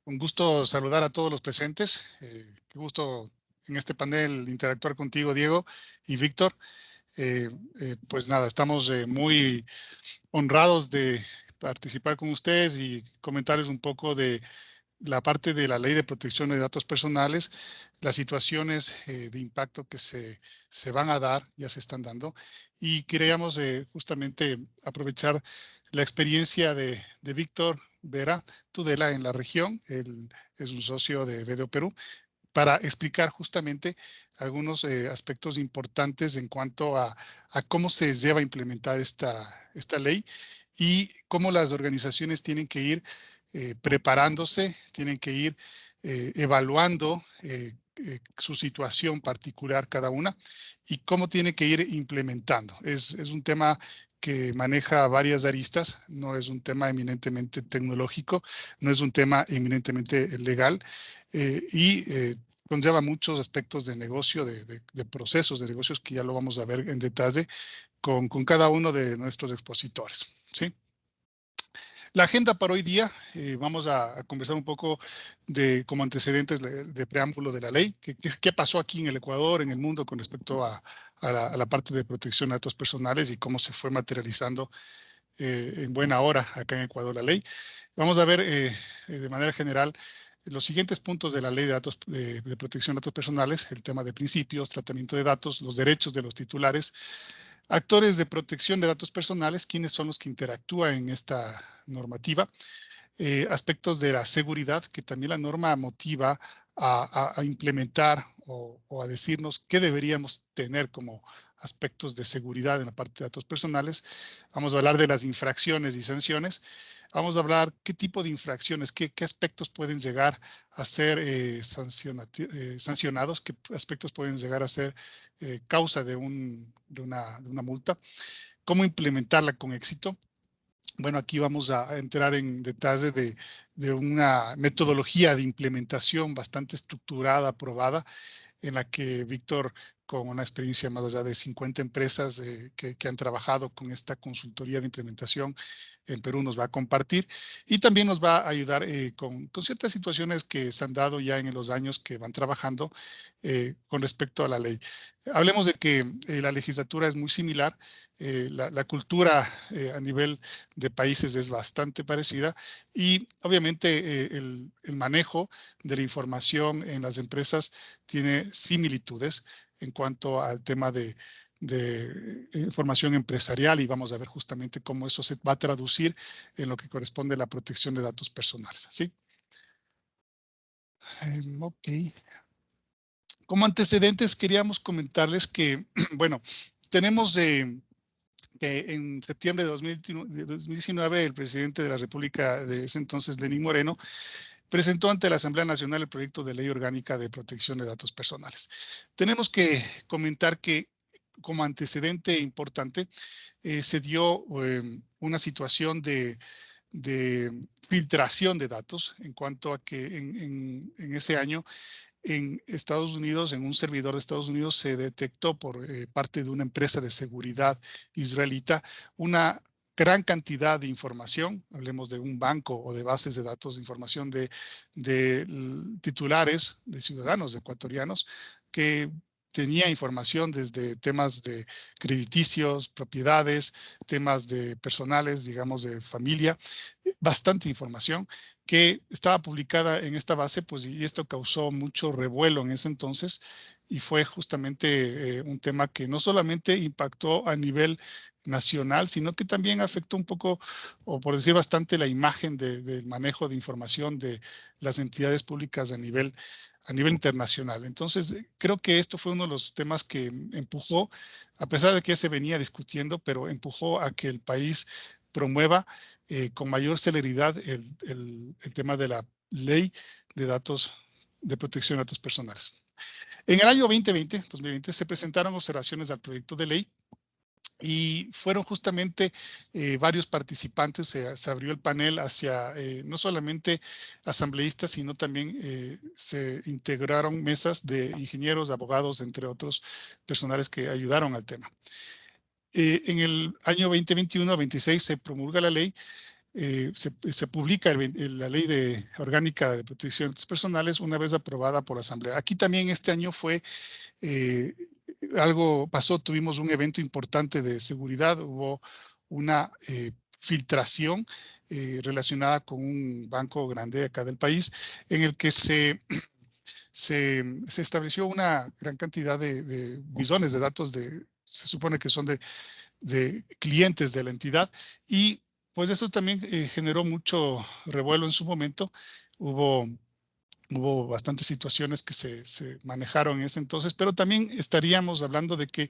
Un gusto saludar a todos los presentes. Qué gusto en este panel interactuar contigo, Diego y Víctor. Eh, pues nada, estamos muy honrados de participar con ustedes y comentarles un poco de la parte de la Ley de Protección de Datos Personales, las situaciones de impacto que se van a dar, ya se están dando, y queríamos justamente aprovechar la experiencia de Víctor Vera Tudela en la región. Él es un socio de BDO Perú, para explicar justamente algunos aspectos importantes en cuanto a cómo se lleva a implementar esta ley y cómo las organizaciones tienen que ir preparándose, tienen que ir evaluando su situación particular cada una y cómo tiene que ir implementando. Es un tema que maneja varias aristas, no es un tema eminentemente tecnológico, no es un tema eminentemente legal, conlleva muchos aspectos de negocio, de procesos de negocios que ya lo vamos a ver en detalle con cada uno de nuestros expositores, ¿sí? La agenda para hoy día, vamos a conversar un poco como antecedentes de preámbulo de la ley, qué pasó aquí en el Ecuador, en el mundo, con respecto a la parte de protección de datos personales y cómo se fue materializando en buena hora acá en Ecuador la ley. Vamos a ver de manera general los siguientes puntos de la ley de datos de protección de datos personales: el tema de principios, tratamiento de datos, los derechos de los titulares, actores de protección de datos personales, quiénes son los que interactúan en esta normativa, aspectos de la seguridad, que también la norma motiva a implementar o a decirnos qué deberíamos tener como aspectos de seguridad en la parte de datos personales. Vamos a hablar de las infracciones y sanciones. Vamos a hablar qué tipo de infracciones, qué aspectos pueden llegar a ser sancionados, qué aspectos pueden llegar a ser causa de una multa, cómo implementarla con éxito. Bueno, aquí vamos a entrar en detalle de una metodología de implementación bastante estructurada, probada, en la que Víctor, con una experiencia más allá de 50 empresas que han trabajado con esta consultoría de implementación en Perú, nos va a compartir y también nos va a ayudar con ciertas situaciones que se han dado ya en los años que van trabajando con respecto a la ley. Hablemos de que la legislatura es muy similar, la cultura a nivel de países es bastante parecida y obviamente el manejo de la información en las empresas tiene similitudes en cuanto al tema de información empresarial, y vamos a ver justamente cómo eso se va a traducir en lo que corresponde a la protección de datos personales, ¿sí? Ok. Como antecedentes queríamos comentarles que, bueno, tenemos que en septiembre de 2019 el presidente de la República de ese entonces, Lenín Moreno, presentó ante la Asamblea Nacional el proyecto de ley orgánica de protección de datos personales. Tenemos que comentar que, como antecedente importante, se dio una situación de filtración de datos, en cuanto a que en ese año en Estados Unidos, en un servidor de Estados Unidos, se detectó por parte de una empresa de seguridad israelita una gran cantidad de información. Hablemos de un banco o de bases de datos de información de titulares, de ciudadanos ecuatorianos, que tenía información desde temas de crediticios, propiedades, temas de personales, digamos, de familia, bastante información que estaba publicada en esta base, pues, y esto causó mucho revuelo en ese entonces, y fue justamente un tema que no solamente impactó a nivel nacional, sino que también afectó un poco, o por decir bastante, la imagen del manejo de información de las entidades públicas a nivel internacional. Entonces, creo que esto fue uno de los temas que empujó, a pesar de que ya se venía discutiendo, pero empujó a que el país promueva con mayor celeridad el tema de la ley de datos, de protección de datos personales. En el año 2020, se presentaron observaciones al proyecto de ley y fueron justamente varios participantes. Se abrió el panel hacia no solamente asambleístas, sino también se integraron mesas de ingenieros, abogados, entre otros personales que ayudaron al tema. En el año 2021-26 se promulga la ley se publica la ley orgánica de protección de datos personales una vez aprobada por la Asamblea. Aquí también este año fue algo pasó, tuvimos un evento importante de seguridad, hubo una filtración relacionada con un banco grande acá del país, en el que se estableció una gran cantidad de billones de datos se supone que son de clientes de la entidad, y pues eso también generó mucho revuelo en su momento. Hubo bastantes situaciones que se manejaron en ese entonces, pero también estaríamos hablando de que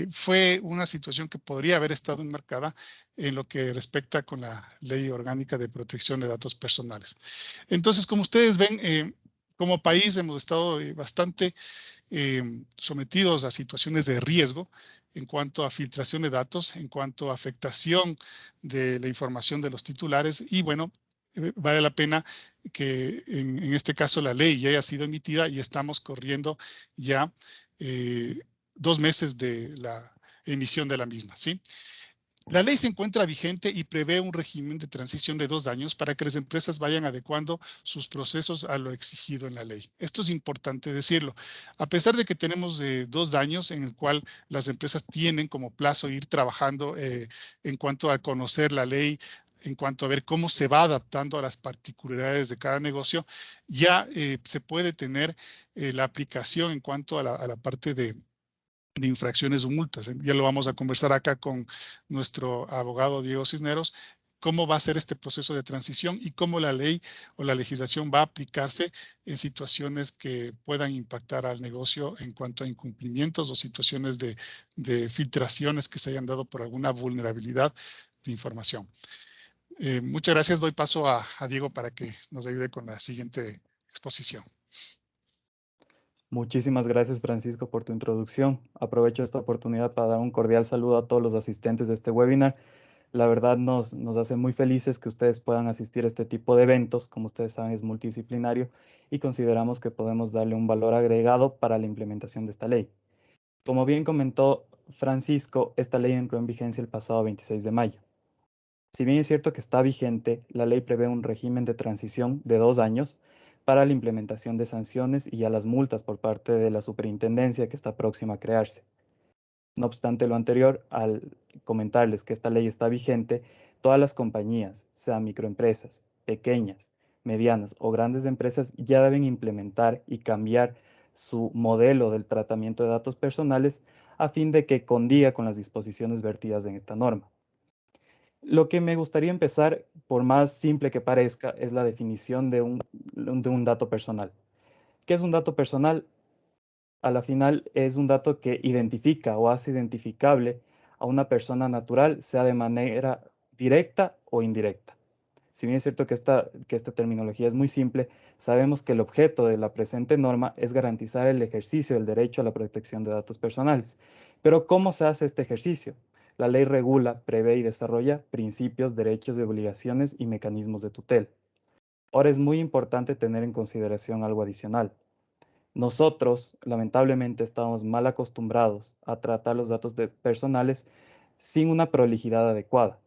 fue una situación que podría haber estado enmarcada en lo que respecta con la Ley Orgánica de Protección de Datos Personales. Entonces, como ustedes ven, como país hemos estado bastante sometidos a situaciones de riesgo en cuanto a filtración de datos, en cuanto a afectación de la información de los titulares, y bueno, vale la pena que en este caso la ley ya haya sido emitida y estamos corriendo ya 2 meses de la emisión de la misma, ¿sí? La ley se encuentra vigente y prevé un régimen de transición de 2 años para que las empresas vayan adecuando sus procesos a lo exigido en la ley. Esto es importante decirlo. A pesar de que tenemos 2 años en el cual las empresas tienen como plazo ir trabajando en cuanto a conocer la ley, en cuanto a ver cómo se va adaptando a las particularidades de cada negocio, ya se puede tener la aplicación en cuanto a la parte de infracciones o multas. Ya lo vamos a conversar acá con nuestro abogado Diego Cisneros, cómo va a ser este proceso de transición y cómo la ley o la legislación va a aplicarse en situaciones que puedan impactar al negocio en cuanto a incumplimientos o situaciones de filtraciones que se hayan dado por alguna vulnerabilidad de información. Muchas gracias. Doy paso a Diego para que nos ayude con la siguiente exposición. Muchísimas gracias, Francisco, por tu introducción. Aprovecho esta oportunidad para dar un cordial saludo a todos los asistentes de este webinar. La verdad nos hace muy felices que ustedes puedan asistir a este tipo de eventos. Como ustedes saben, es multidisciplinario y consideramos que podemos darle un valor agregado para la implementación de esta ley. Como bien comentó Francisco, esta ley entró en vigencia el pasado 26 de mayo. Si bien es cierto que está vigente, la ley prevé un régimen de transición de 2 años para la implementación de sanciones y a las multas por parte de la superintendencia que está próxima a crearse. No obstante lo anterior, al comentarles que esta ley está vigente, todas las compañías, sean microempresas, pequeñas, medianas o grandes empresas, ya deben implementar y cambiar su modelo del tratamiento de datos personales a fin de que condiga con las disposiciones vertidas en esta norma. Lo que me gustaría empezar, por más simple que parezca, es la definición de un dato personal. ¿Qué es un dato personal? A la final es un dato que identifica o hace identificable a una persona natural, sea de manera directa o indirecta. Si bien es cierto que esta terminología es muy simple, sabemos que el objeto de la presente norma es garantizar el ejercicio del derecho a la protección de datos personales. Pero ¿cómo se hace este ejercicio? La ley regula, prevé y desarrolla principios, derechos y obligaciones y mecanismos de tutela. Ahora es muy importante tener en consideración algo adicional. Nosotros, lamentablemente, estamos mal acostumbrados a tratar los datos personales sin una prolijidad adecuada.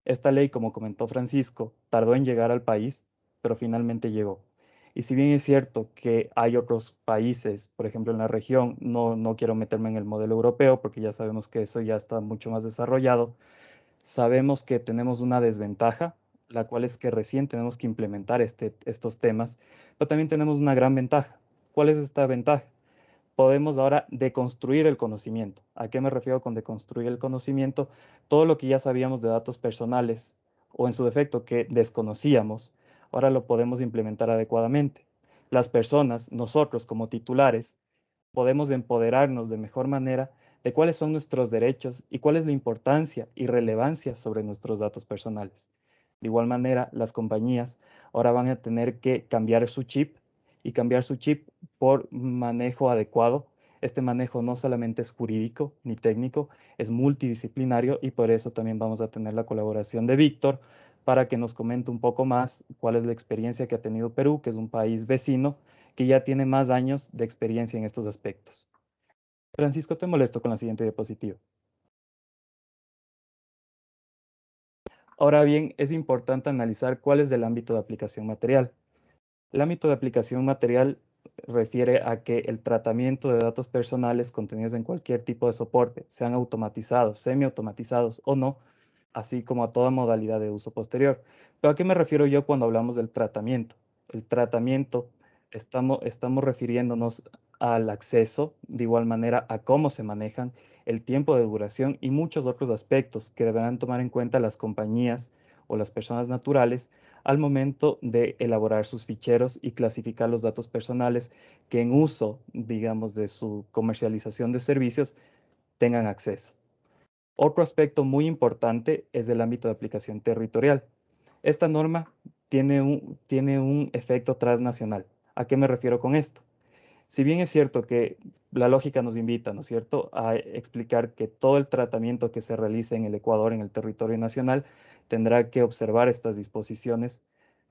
Esta ley, como comentó Francisco, tardó en llegar al país, pero finalmente llegó. Y si bien es cierto que hay otros países, por ejemplo en la región, no quiero meterme en el modelo europeo porque ya sabemos que eso ya está mucho más desarrollado, sabemos que tenemos una desventaja, la cual es que recién tenemos que implementar estos temas, pero también tenemos una gran ventaja. ¿Cuál es esta ventaja? Podemos ahora deconstruir el conocimiento. ¿A qué me refiero con deconstruir el conocimiento? Todo lo que ya sabíamos de datos personales o en su defecto que desconocíamos, ahora lo podemos implementar adecuadamente. Las personas, nosotros como titulares, podemos empoderarnos de mejor manera de cuáles son nuestros derechos y cuál es la importancia y relevancia sobre nuestros datos personales. De igual manera, las compañías ahora van a tener que cambiar su chip y cambiar su chip por manejo adecuado. Este manejo no solamente es jurídico ni técnico, es multidisciplinario y por eso también vamos a tener la colaboración de Víctor para que nos comente un poco más cuál es la experiencia que ha tenido Perú, que es un país vecino que ya tiene más años de experiencia en estos aspectos. Francisco, te molesto con la siguiente diapositiva. Ahora bien, es importante analizar cuál es el ámbito de aplicación material. El ámbito de aplicación material refiere a que el tratamiento de datos personales contenidos en cualquier tipo de soporte, sean automatizados, semiautomatizados o no, así como a toda modalidad de uso posterior. ¿Pero a qué me refiero yo cuando hablamos del tratamiento? El tratamiento, estamos refiriéndonos al acceso, de igual manera a cómo se manejan, el tiempo de duración y muchos otros aspectos que deberán tomar en cuenta las compañías o las personas naturales al momento de elaborar sus ficheros y clasificar los datos personales que en uso, digamos, de su comercialización de servicios tengan acceso. Otro aspecto muy importante es el ámbito de aplicación territorial. Esta norma tiene un efecto transnacional. ¿A qué me refiero con esto? Si bien es cierto que la lógica nos invita, ¿no es cierto?, a explicar que todo el tratamiento que se realice en el Ecuador, en el territorio nacional, tendrá que observar estas disposiciones,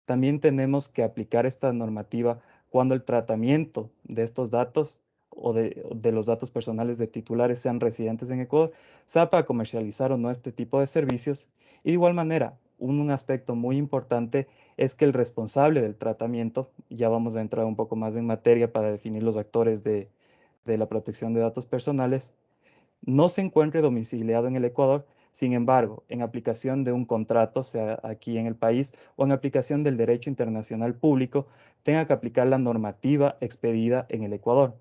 también tenemos que aplicar esta normativa cuando el tratamiento de estos datos o de los datos personales de titulares sean residentes en Ecuador, sea para comercializar o no este tipo de servicios. Y de igual manera, un aspecto muy importante es que el responsable del tratamiento, ya vamos a entrar un poco más en materia para definir los actores de la protección de datos personales, no se encuentre domiciliado en el Ecuador, sin embargo, en aplicación de un contrato, sea aquí en el país o en aplicación del derecho internacional público, tenga que aplicar la normativa expedida en el Ecuador.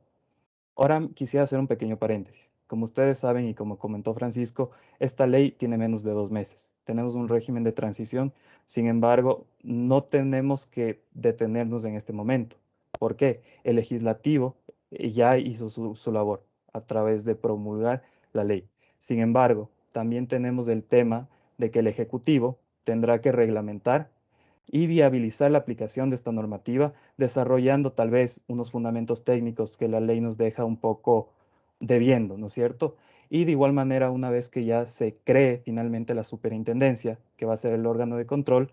Ahora quisiera hacer un pequeño paréntesis. Como ustedes saben y como comentó Francisco, esta ley tiene menos de 2 meses. Tenemos un régimen de transición, sin embargo, no tenemos que detenernos en este momento. ¿Por qué? El legislativo ya hizo su labor a través de promulgar la ley. Sin embargo, también tenemos el tema de que el Ejecutivo tendrá que reglamentar y viabilizar la aplicación de esta normativa, desarrollando tal vez unos fundamentos técnicos que la ley nos deja un poco debiendo, ¿no es cierto? Y de igual manera, una vez que ya se cree finalmente la superintendencia, que va a ser el órgano de control,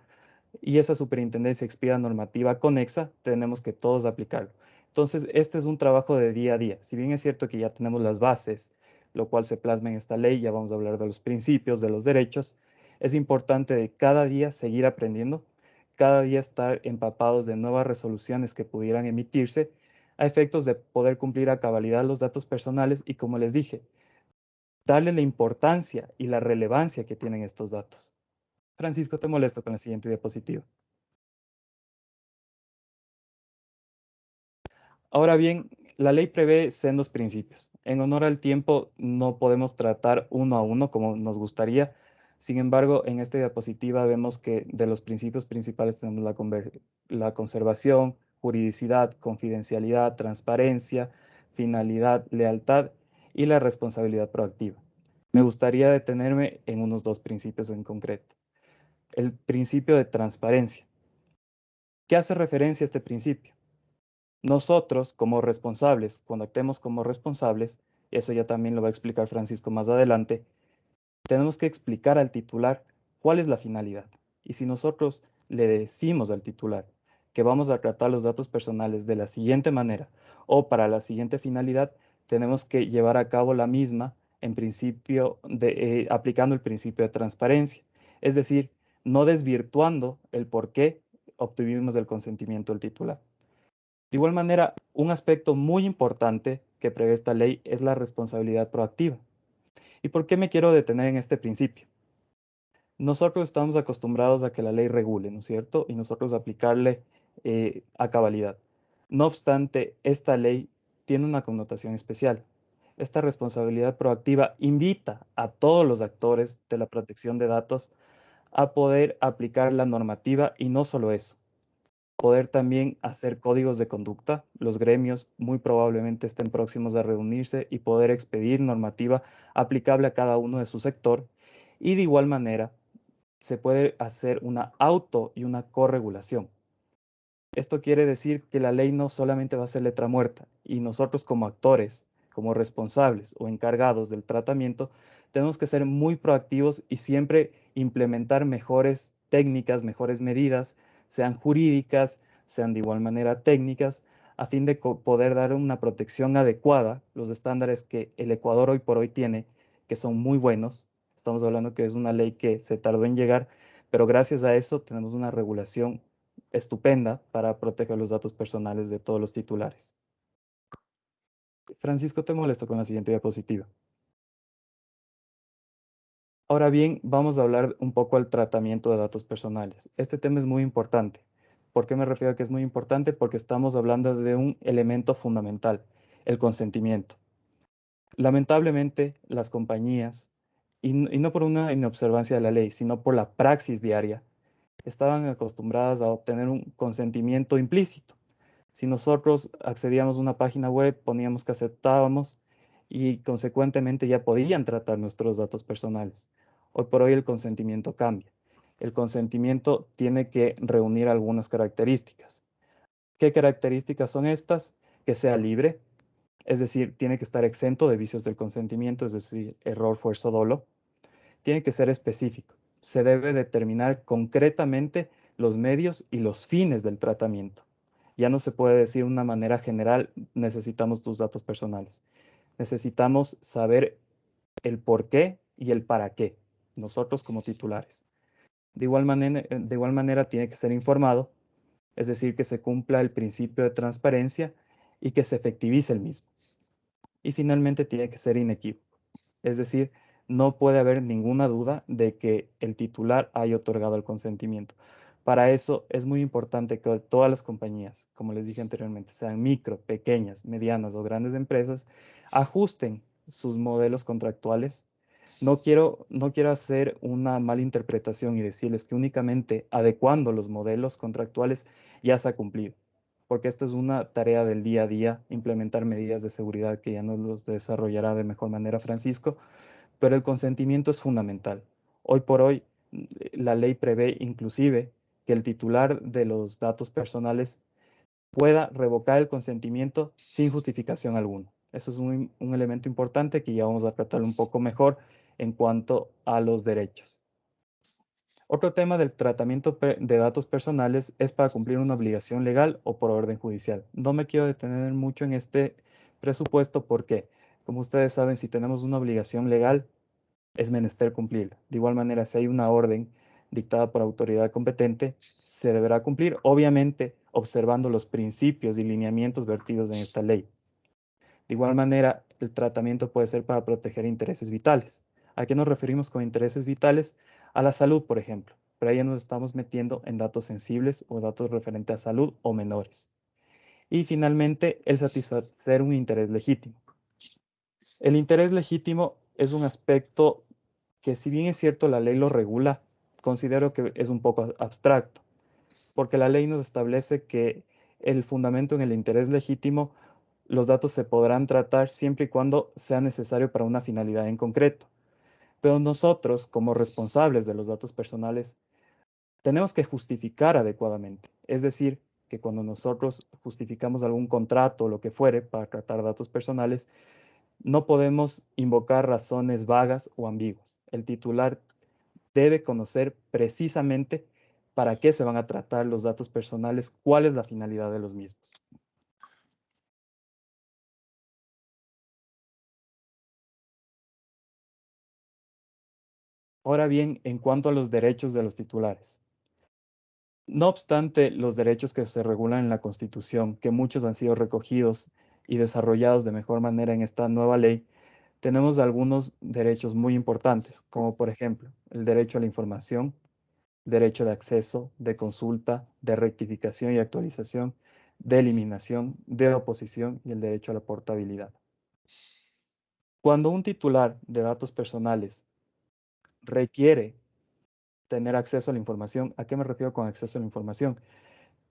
y esa superintendencia expida normativa conexa, tenemos que todos aplicarlo. Entonces, este es un trabajo de día a día. Si bien es cierto que ya tenemos las bases, lo cual se plasma en esta ley, ya vamos a hablar de los principios, de los derechos, es importante de cada día seguir aprendiendo, cada día estar empapados de nuevas resoluciones que pudieran emitirse a efectos de poder cumplir a cabalidad los datos personales y, como les dije, darle la importancia y la relevancia que tienen estos datos. Francisco, te molesto con la siguiente diapositiva. Ahora bien, la ley prevé sendos principios. En honor al tiempo, no podemos tratar uno a uno como nos gustaría. Sin embargo, en esta diapositiva vemos que de los principios principales tenemos la conservación, juridicidad, confidencialidad, transparencia, finalidad, lealtad y la responsabilidad proactiva. Me gustaría detenerme en unos dos principios en concreto. El principio de transparencia. ¿Qué hace referencia a este principio? Nosotros, como responsables, cuando actuemos como responsables, eso ya también lo va a explicar Francisco más adelante, tenemos que explicar al titular cuál es la finalidad. Y si nosotros le decimos al titular que vamos a tratar los datos personales de la siguiente manera o para la siguiente finalidad, tenemos que llevar a cabo la misma en principio aplicando el principio de transparencia. Es decir, no desvirtuando el por qué obtuvimos el consentimiento del titular. De igual manera, un aspecto muy importante que prevé esta ley es la responsabilidad proactiva. ¿Y por qué me quiero detener en este principio? Nosotros estamos acostumbrados a que la ley regule, ¿no es cierto? Y nosotros aplicarle a cabalidad. No obstante, esta ley tiene una connotación especial. Esta responsabilidad proactiva invita a todos los actores de la protección de datos a poder aplicar la normativa y no solo eso, poder también hacer códigos de conducta. Los gremios muy probablemente estén próximos a reunirse y poder expedir normativa aplicable a cada uno de su sector. Y de igual manera, se puede hacer una auto y una corregulación. Esto quiere decir que la ley no solamente va a ser letra muerta y nosotros como actores, como responsables o encargados del tratamiento, tenemos que ser muy proactivos y siempre implementar mejores técnicas, mejores medidas, sean jurídicas, sean de igual manera técnicas, a fin de poder dar una protección adecuada, los estándares que el Ecuador hoy por hoy tiene, que son muy buenos. Estamos hablando que es una ley que se tardó en llegar, pero gracias a eso tenemos una regulación estupenda para proteger los datos personales de todos los titulares. Francisco, te molesto con la siguiente diapositiva. Ahora bien, vamos a hablar un poco del tratamiento de datos personales. Este tema es muy importante. ¿Por qué me refiero a que es muy importante? Porque estamos hablando de un elemento fundamental, el consentimiento. Lamentablemente, las compañías, y no por una inobservancia de la ley, sino por la praxis diaria, estaban acostumbradas a obtener un consentimiento implícito. Si nosotros accedíamos a una página web, poníamos que aceptábamos y consecuentemente ya podían tratar nuestros datos personales. Hoy por hoy el consentimiento cambia. El consentimiento tiene que reunir algunas características. ¿Qué características son estas? Que sea libre, es decir, tiene que estar exento de vicios del consentimiento, es decir, error, fuerza o dolo. Tiene que ser específico. Se debe determinar concretamente los medios y los fines del tratamiento. Ya no se puede decir de una manera general, necesitamos tus datos personales. Necesitamos saber el por qué y el para qué, nosotros como titulares. De igual manera tiene que ser informado, es decir, que se cumpla el principio de transparencia y que se efectivice el mismo. Y finalmente tiene que ser inequívoco. Es decir, no puede haber ninguna duda de que el titular haya otorgado el consentimiento. Para eso es muy importante que todas las compañías, como les dije anteriormente, sean micro, pequeñas, medianas o grandes empresas, ajusten sus modelos contractuales. No quiero hacer una mala interpretación y decirles que únicamente adecuando los modelos contractuales ya se ha cumplido, porque esta es una tarea del día a día, implementar medidas de seguridad que ya nos los desarrollará de mejor manera Francisco, pero el consentimiento es fundamental. Hoy por hoy, la ley prevé inclusive que el titular de los datos personales pueda revocar el consentimiento sin justificación alguna. Eso es un elemento importante que ya vamos a tratar un poco mejor en cuanto a los derechos. Otro tema del tratamiento de datos personales es para cumplir una obligación legal o por orden judicial. No me quiero detener mucho en este presupuesto porque, como ustedes saben, si tenemos una obligación legal, es menester cumplirla. De igual manera, si hay una orden dictada por autoridad competente, se deberá cumplir, obviamente observando los principios y lineamientos vertidos en esta ley. De igual manera, el tratamiento puede ser para proteger intereses vitales. ¿A qué nos referimos con intereses vitales? A la salud, por ejemplo, pero ahí ya nos estamos metiendo en datos sensibles o datos referentes a salud o menores. Y finalmente, el satisfacer un interés legítimo. El interés legítimo es un aspecto que, si bien es cierto la ley lo regula, considero que es un poco abstracto, porque la ley nos establece que el fundamento en el interés legítimo, los datos se podrán tratar siempre y cuando sea necesario para una finalidad en concreto. Pero nosotros, como responsables de los datos personales, tenemos que justificar adecuadamente. Es decir, que cuando nosotros justificamos algún contrato o lo que fuere para tratar datos personales, no podemos invocar razones vagas o ambiguas. El titular debe conocer precisamente para qué se van a tratar los datos personales, cuál es la finalidad de los mismos. Ahora bien, en cuanto a los derechos de los titulares. No obstante los derechos que se regulan en la Constitución, que muchos han sido recogidos y desarrollados de mejor manera en esta nueva ley, tenemos algunos derechos muy importantes, como por ejemplo el derecho a la información, derecho de acceso, de consulta, de rectificación y actualización, de eliminación, de oposición y el derecho a la portabilidad. Cuando un titular de datos personales requiere tener acceso a la información, ¿a qué me refiero con acceso a la información?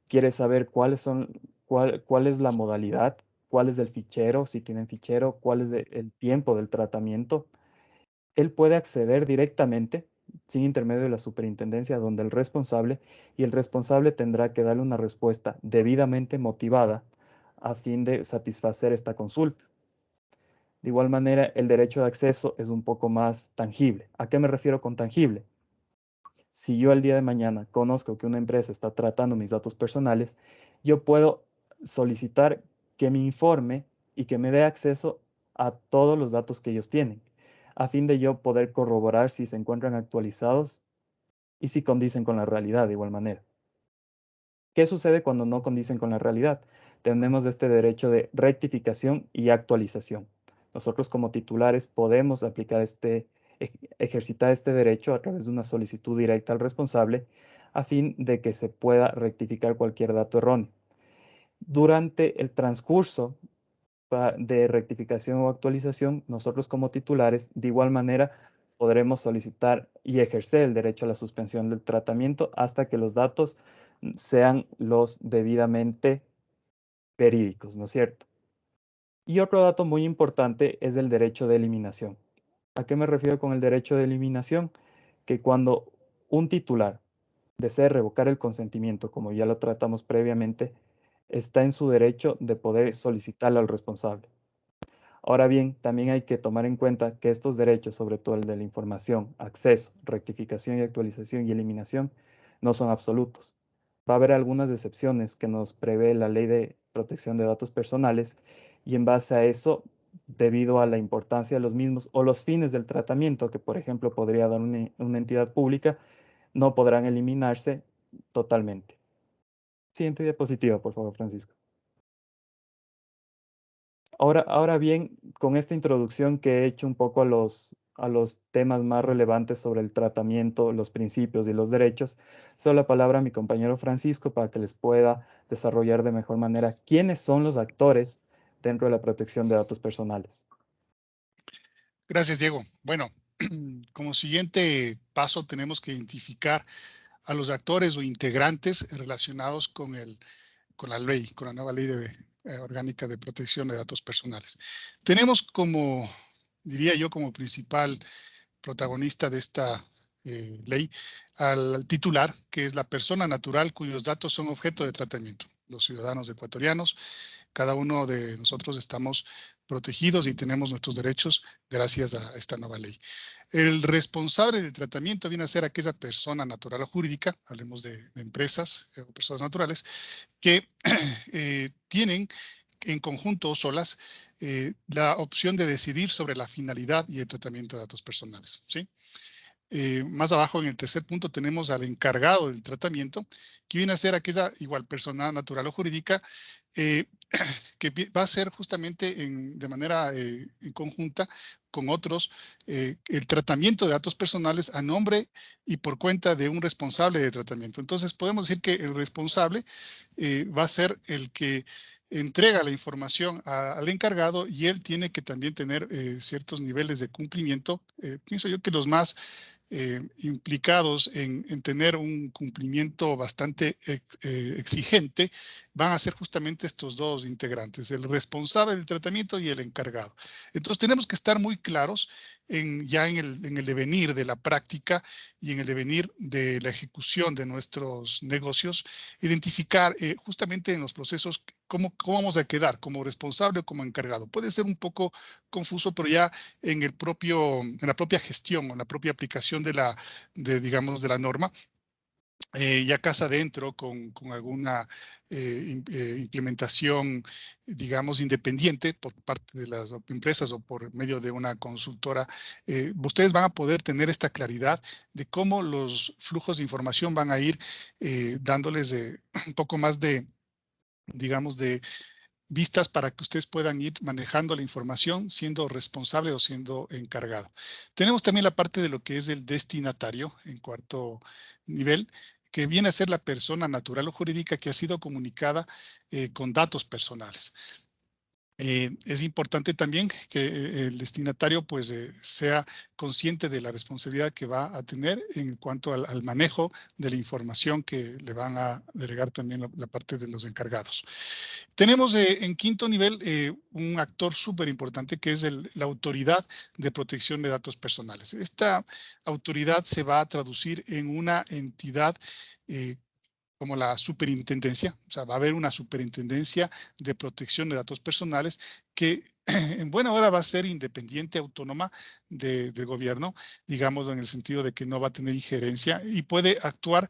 Quiere saber cuál es la modalidad, cuál es el fichero, si tienen fichero, cuál es el tiempo del tratamiento. Él puede acceder directamente, sin intermedio de la superintendencia, donde el responsable tendrá que darle una respuesta debidamente motivada a fin de satisfacer esta consulta. De igual manera, el derecho de acceso es un poco más tangible. ¿A qué me refiero con tangible? Si yo el día de mañana conozco que una empresa está tratando mis datos personales, yo puedo solicitar que me informe y que me dé acceso a todos los datos que ellos tienen, a fin de yo poder corroborar si se encuentran actualizados y si condicen con la realidad de igual manera. ¿Qué sucede cuando no condicen con la realidad? Tenemos este derecho de rectificación y actualización. Nosotros como titulares podemos aplicar ejercitar este derecho a través de una solicitud directa al responsable a fin de que se pueda rectificar cualquier dato erróneo. Durante el transcurso de rectificación o actualización, nosotros como titulares, de igual manera, podremos solicitar y ejercer el derecho a la suspensión del tratamiento hasta que los datos sean los debidamente verídicos, ¿no es cierto? Y otro dato muy importante es el derecho de eliminación. ¿A qué me refiero con el derecho de eliminación? Que cuando un titular desee revocar el consentimiento, como ya lo tratamos previamente, está en su derecho de poder solicitarlo al responsable. Ahora bien, también hay que tomar en cuenta que estos derechos, sobre todo el de la información, acceso, rectificación y actualización y eliminación, no son absolutos. Va a haber algunas excepciones que nos prevé la Ley de Protección de Datos Personales y en base a eso, debido a la importancia de los mismos o los fines del tratamiento que, por ejemplo, podría dar una entidad pública, no podrán eliminarse totalmente. Siguiente diapositiva, por favor, Francisco. Ahora bien, con esta introducción que he hecho un poco a los temas más relevantes sobre el tratamiento, los principios y los derechos, cedo la palabra a mi compañero Francisco para que les pueda desarrollar de mejor manera quiénes son los actores dentro de la protección de datos personales. Gracias, Diego. Bueno, como siguiente paso tenemos que identificar a los actores o integrantes relacionados con la ley, con la nueva ley orgánica de protección de datos personales. Tenemos como, diría yo, como principal protagonista de esta ley al titular, que es la persona natural cuyos datos son objeto de tratamiento, los ciudadanos ecuatorianos. Cada uno de nosotros estamos protegidos y tenemos nuestros derechos gracias a esta nueva ley. El responsable del tratamiento viene a ser aquella persona natural o jurídica, hablemos de empresas o personas naturales, que tienen en conjunto o solas la opción de decidir sobre la finalidad y el tratamiento de datos personales, ¿sí? Más abajo, en el tercer punto, tenemos al encargado del tratamiento, que viene a ser aquella igual persona natural o jurídica eh, que va a ser justamente de manera en conjunta con otros el tratamiento de datos personales a nombre y por cuenta de un responsable de tratamiento. Entonces, podemos decir que el responsable va a ser el que entrega la información al encargado y él tiene que también tener ciertos niveles de cumplimiento. Pienso yo que los más implicados en tener un cumplimiento bastante exigente van a ser justamente estos dos integrantes, el responsable del tratamiento y el encargado. Entonces tenemos que estar muy claros ya en el devenir de la práctica y en el devenir de la ejecución de nuestros negocios, identificar justamente en los procesos cómo vamos a quedar, como responsable o como encargado. Puede ser un poco confuso, pero ya en la propia gestión o en la propia aplicación digamos, de la norma, ya casa adentro con alguna implementación, digamos, independiente por parte de las empresas o por medio de una consultora, ustedes van a poder tener esta claridad de cómo los flujos de información van a ir dándoles un poco más de, digamos, de vistas para que ustedes puedan ir manejando la información siendo responsable o siendo encargado. Tenemos también la parte de lo que es el destinatario en cuarto nivel, que viene a ser la persona natural o jurídica que ha sido comunicada con datos personales. Es importante también que el destinatario pues sea consciente de la responsabilidad que va a tener en cuanto al manejo de la información que le van a delegar también la parte de los encargados. Tenemos en quinto nivel un actor súper importante que es la Autoridad de Protección de Datos Personales. Esta autoridad se va a traducir en una entidad como la superintendencia, o sea, va a haber una superintendencia de protección de datos personales que en buena hora va a ser independiente, autónoma del gobierno, digamos en el sentido de que no va a tener injerencia y puede actuar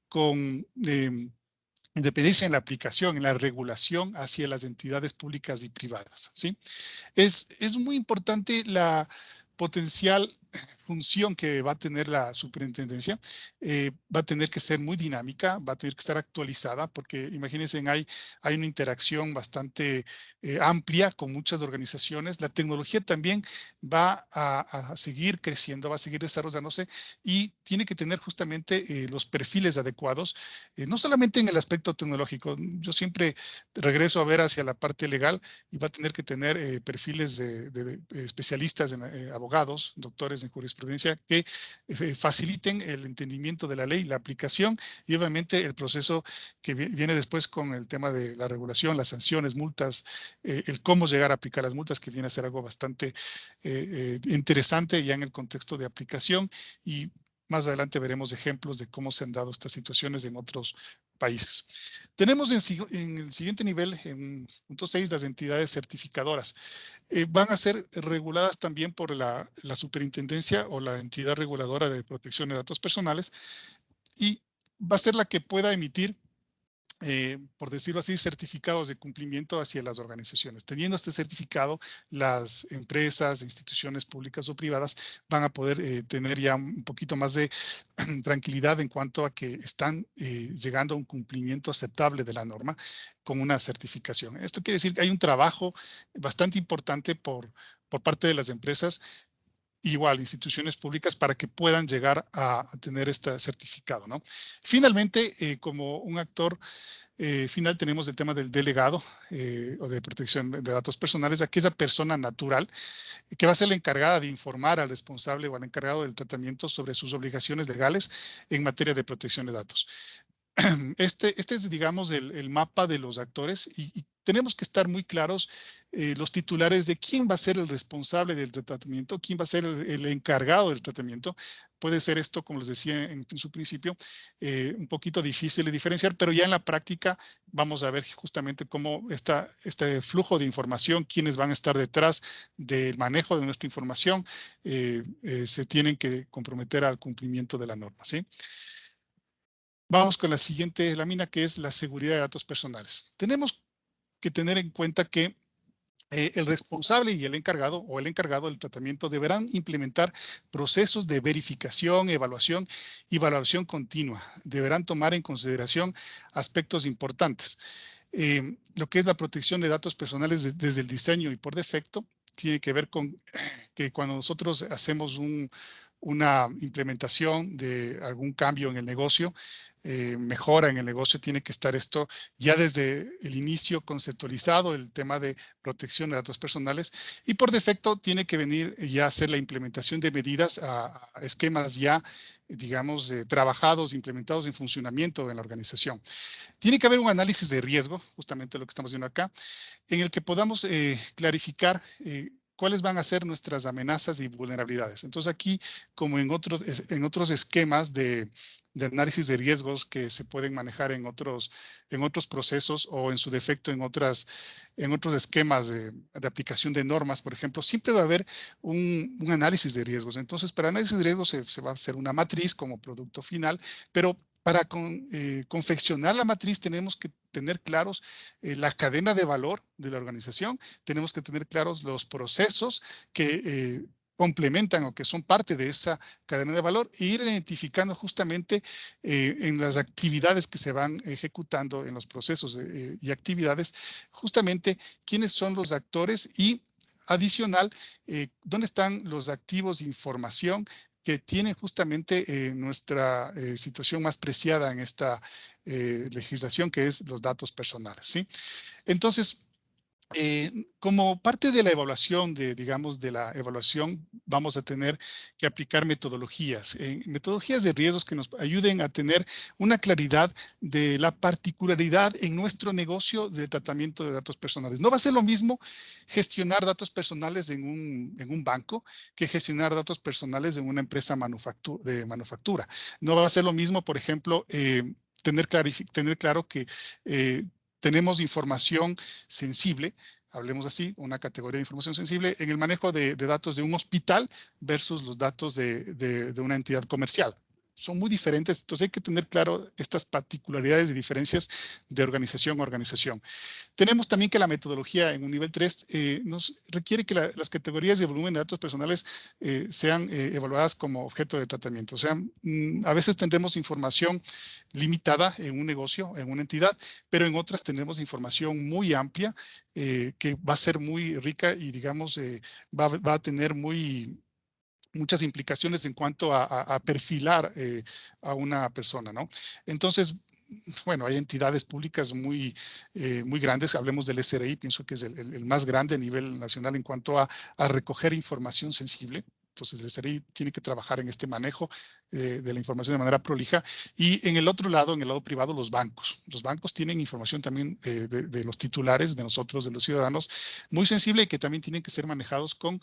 con independencia en la aplicación, en la regulación hacia las entidades públicas y privadas, ¿sí? Es muy importante la potencial función que va a tener la superintendencia va a tener que ser muy dinámica, va a tener que estar actualizada, porque imagínense, hay una interacción bastante amplia con muchas organizaciones. La tecnología también va a seguir creciendo, va a seguir desarrollándose y tiene que tener justamente los perfiles adecuados, no solamente en el aspecto tecnológico. Yo siempre regreso a ver hacia la parte legal y va a tener que tener perfiles de especialistas, abogados, doctores en jurisprudencia, que faciliten el entendimiento de la ley, la aplicación y obviamente el proceso que viene después con el tema de la regulación, las sanciones, multas, el cómo llegar a aplicar las multas, que viene a ser algo bastante interesante ya en el contexto de aplicación, y más adelante veremos ejemplos de cómo se han dado estas situaciones en otros países. Tenemos en el siguiente nivel, en punto 6, las entidades certificadoras. Van a ser reguladas también por la superintendencia o la entidad reguladora de protección de datos personales, y va a ser la que pueda emitir, por decirlo así, certificados de cumplimiento hacia las organizaciones. Teniendo este certificado, las empresas, instituciones públicas o privadas van a poder tener ya un poquito más de tranquilidad en cuanto a que están llegando a un cumplimiento aceptable de la norma con una certificación. Esto quiere decir que hay un trabajo bastante importante por parte de las empresas, igual instituciones públicas, para que puedan llegar a tener este certificado, ¿no? Finalmente, como un actor final, tenemos el tema del delegado o de protección de datos personales, aquella persona natural que va a ser la encargada de informar al responsable o al encargado del tratamiento sobre sus obligaciones legales en materia de protección de datos. Este es, digamos, el mapa de los actores, y tenemos que estar muy claros los titulares de quién va a ser el responsable del tratamiento, quién va a ser el encargado del tratamiento. Puede ser esto, como les decía en su principio, un poquito difícil de diferenciar, pero ya en la práctica vamos a ver justamente cómo este flujo de información, quiénes van a estar detrás del manejo de nuestra información, se tienen que comprometer al cumplimiento de la norma, ¿sí? Vamos con la siguiente lámina, que es la seguridad de datos personales. Tenemos que tener en cuenta que el responsable y el encargado o el encargado del tratamiento deberán implementar procesos de verificación, evaluación y valoración continua. Deberán tomar en consideración aspectos importantes. Lo que es la protección de datos personales desde el diseño y por defecto tiene que ver con que cuando nosotros hacemos una implementación de algún cambio en el negocio, mejora en el negocio, tiene que estar esto ya desde el inicio conceptualizado, el tema de protección de datos personales, y por defecto tiene que venir ya a hacer la implementación de medidas a esquemas ya, digamos, trabajados, implementados en funcionamiento en la organización. Tiene que haber un análisis de riesgo, justamente lo que estamos viendo acá, en el que podamos clarificar cuáles van a ser nuestras amenazas y vulnerabilidades. Entonces aquí, como en otros esquemas de análisis de riesgos que se pueden manejar en otros procesos, o en su defecto en otros esquemas de aplicación de normas, por ejemplo, siempre va a haber un análisis de riesgos. Entonces, para análisis de riesgos se va a hacer una matriz como producto final, pero para confeccionar la matriz tenemos que tener claros la cadena de valor de la organización, tenemos que tener claros los procesos que complementan o que son parte de esa cadena de valor, e ir identificando justamente en las actividades que se van ejecutando en los procesos y actividades, justamente quiénes son los actores, y adicional, dónde están los activos de información que tienen justamente nuestra situación más preciada en esta legislación, que es los datos personales, ¿sí? Entonces, como parte de la evaluación, digamos, de la evaluación, vamos a tener que aplicar metodologías de riesgos que nos ayuden a tener una claridad de la particularidad en nuestro negocio de tratamiento de datos personales. No va a ser lo mismo gestionar datos personales en un banco que gestionar datos personales en una empresa de manufactura. No va a ser lo mismo, por ejemplo, tener claro que tenemos información sensible, hablemos así, una categoría de información sensible en el manejo de datos de un hospital versus los datos de una entidad comercial. son muy diferentes, entonces hay que tener claro estas particularidades y diferencias de organización a organización. Tenemos también que la metodología en un nivel 3 nos requiere que las categorías de volumen de datos personales sean evaluadas como objeto de tratamiento. O sea, a veces tendremos información limitada en un negocio, en una entidad, pero en otras tendremos información muy amplia que va a ser muy rica y, digamos, va a tener muchas implicaciones en cuanto a perfilar a una persona, ¿no? Entonces, bueno, hay entidades públicas muy grandes, hablemos del SRI, pienso que es el más grande a nivel nacional en cuanto a recoger información sensible. Entonces, el SRI tiene que trabajar en este manejo de la información de manera prolija. Y en el otro lado, en el lado privado, los bancos. Los bancos tienen información también de los titulares, de nosotros, de los ciudadanos, muy sensible y que también tienen que ser manejados con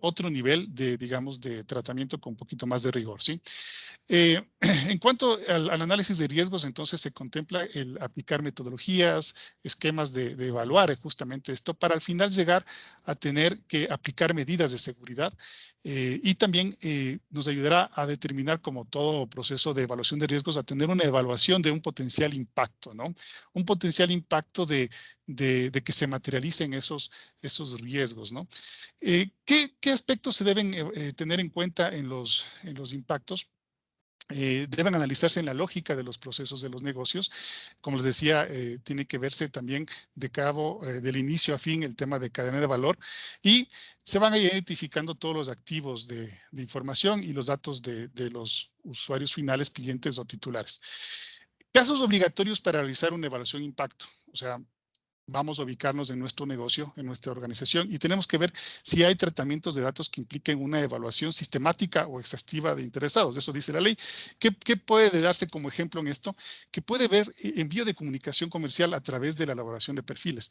otro nivel de, digamos, de tratamiento con un poquito más de rigor, ¿sí? En cuanto al análisis de riesgos, entonces se contempla el aplicar metodologías, esquemas de evaluar justamente esto para al final llegar a tener que aplicar medidas de seguridad y también nos ayudará a determinar, como todo proceso de evaluación de riesgos, a tener una evaluación de un potencial impacto, ¿no? Un potencial impacto de que se materialicen esos riesgos, ¿no? ¿Qué aspectos se deben tener en cuenta en los impactos? Deben analizarse en la lógica de los procesos de los negocios. Como les decía, tiene que verse también de cabo, del inicio a fin, el tema de cadena de valor y se van a ir identificando todos los activos de información y los datos de los usuarios finales, clientes o titulares. Casos obligatorios para realizar una evaluación de impacto. O sea, vamos a ubicarnos en nuestro negocio, en nuestra organización y tenemos que ver si hay tratamientos de datos que impliquen una evaluación sistemática o exhaustiva de interesados. Eso dice la ley. ¿Qué puede darse como ejemplo en esto? Que puede haber envío de comunicación comercial a través de la elaboración de perfiles.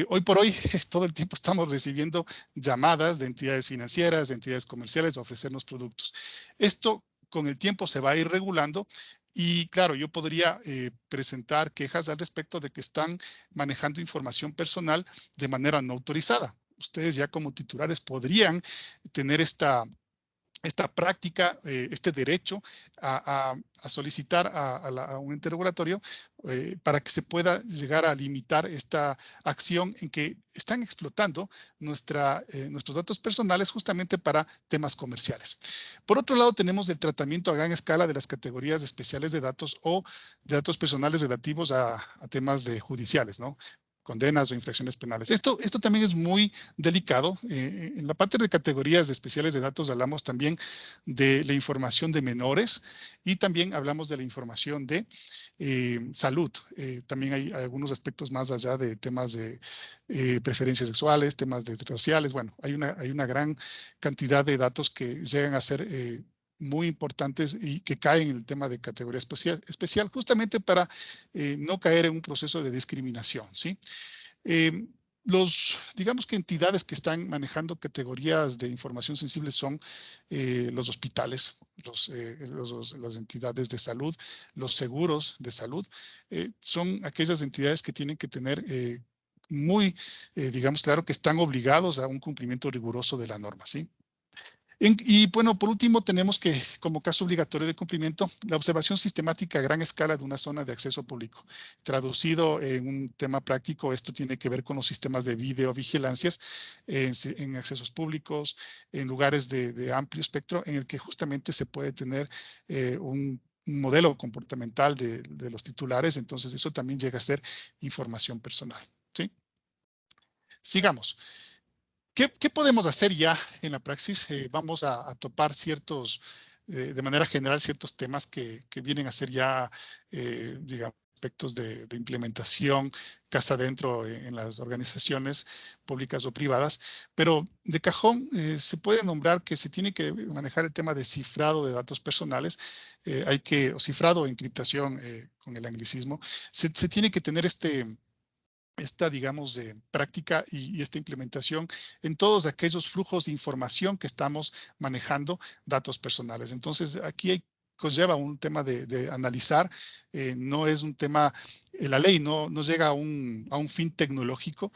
Hoy por hoy, todo el tiempo estamos recibiendo llamadas de entidades financieras, de entidades comerciales a ofrecernos productos. Esto con el tiempo se va a ir regulando y claro, yo podría presentar quejas al respecto de que están manejando información personal de manera no autorizada. Ustedes ya como titulares podrían tener esta práctica, este derecho a solicitar a un ente regulatorio para que se pueda llegar a limitar esta acción en que están explotando nuestros datos personales justamente para temas comerciales. Por otro lado, tenemos el tratamiento a gran escala de las categorías especiales de datos o de datos personales relativos a temas judiciales, ¿no? Condenas o infracciones penales. Esto también es muy delicado. En la parte de categorías especiales de datos hablamos también de la información de menores y también hablamos de la información de salud. También hay algunos aspectos más allá de temas de preferencias sexuales, temas de raciales. Bueno, hay una gran cantidad de datos que llegan a ser muy importantes y que caen en el tema de categoría especial justamente para no caer en un proceso de discriminación, ¿sí? Eh, digamos que entidades que están manejando categorías de información sensible son los hospitales, las entidades de salud, los seguros de salud, son aquellas entidades que tienen que tener digamos, claro que están obligados a un cumplimiento riguroso de la norma, ¿sí? Y bueno, por último, tenemos que, como caso obligatorio de cumplimiento, la observación sistemática a gran escala de una zona de acceso público. Traducido en un tema práctico, esto tiene que ver con los sistemas de videovigilancias en accesos públicos, en lugares de amplio espectro, en el que justamente se puede tener un modelo comportamental de los titulares. Entonces, eso también llega a ser información personal, ¿sí? Sigamos. ¿Qué podemos hacer ya en la praxis? Vamos a topar de manera general, ciertos temas que vienen a ser ya, digamos, aspectos de implementación casa adentro en las organizaciones públicas o privadas, pero de cajón se puede nombrar que se tiene que manejar el tema de cifrado de datos personales, o cifrado o encriptación con el anglicismo, se tiene que tener esta, digamos, práctica y esta implementación en todos aquellos flujos de información que estamos manejando datos personales. Entonces, aquí conlleva un tema de analizar, no es un tema, la ley no llega a un fin tecnológico.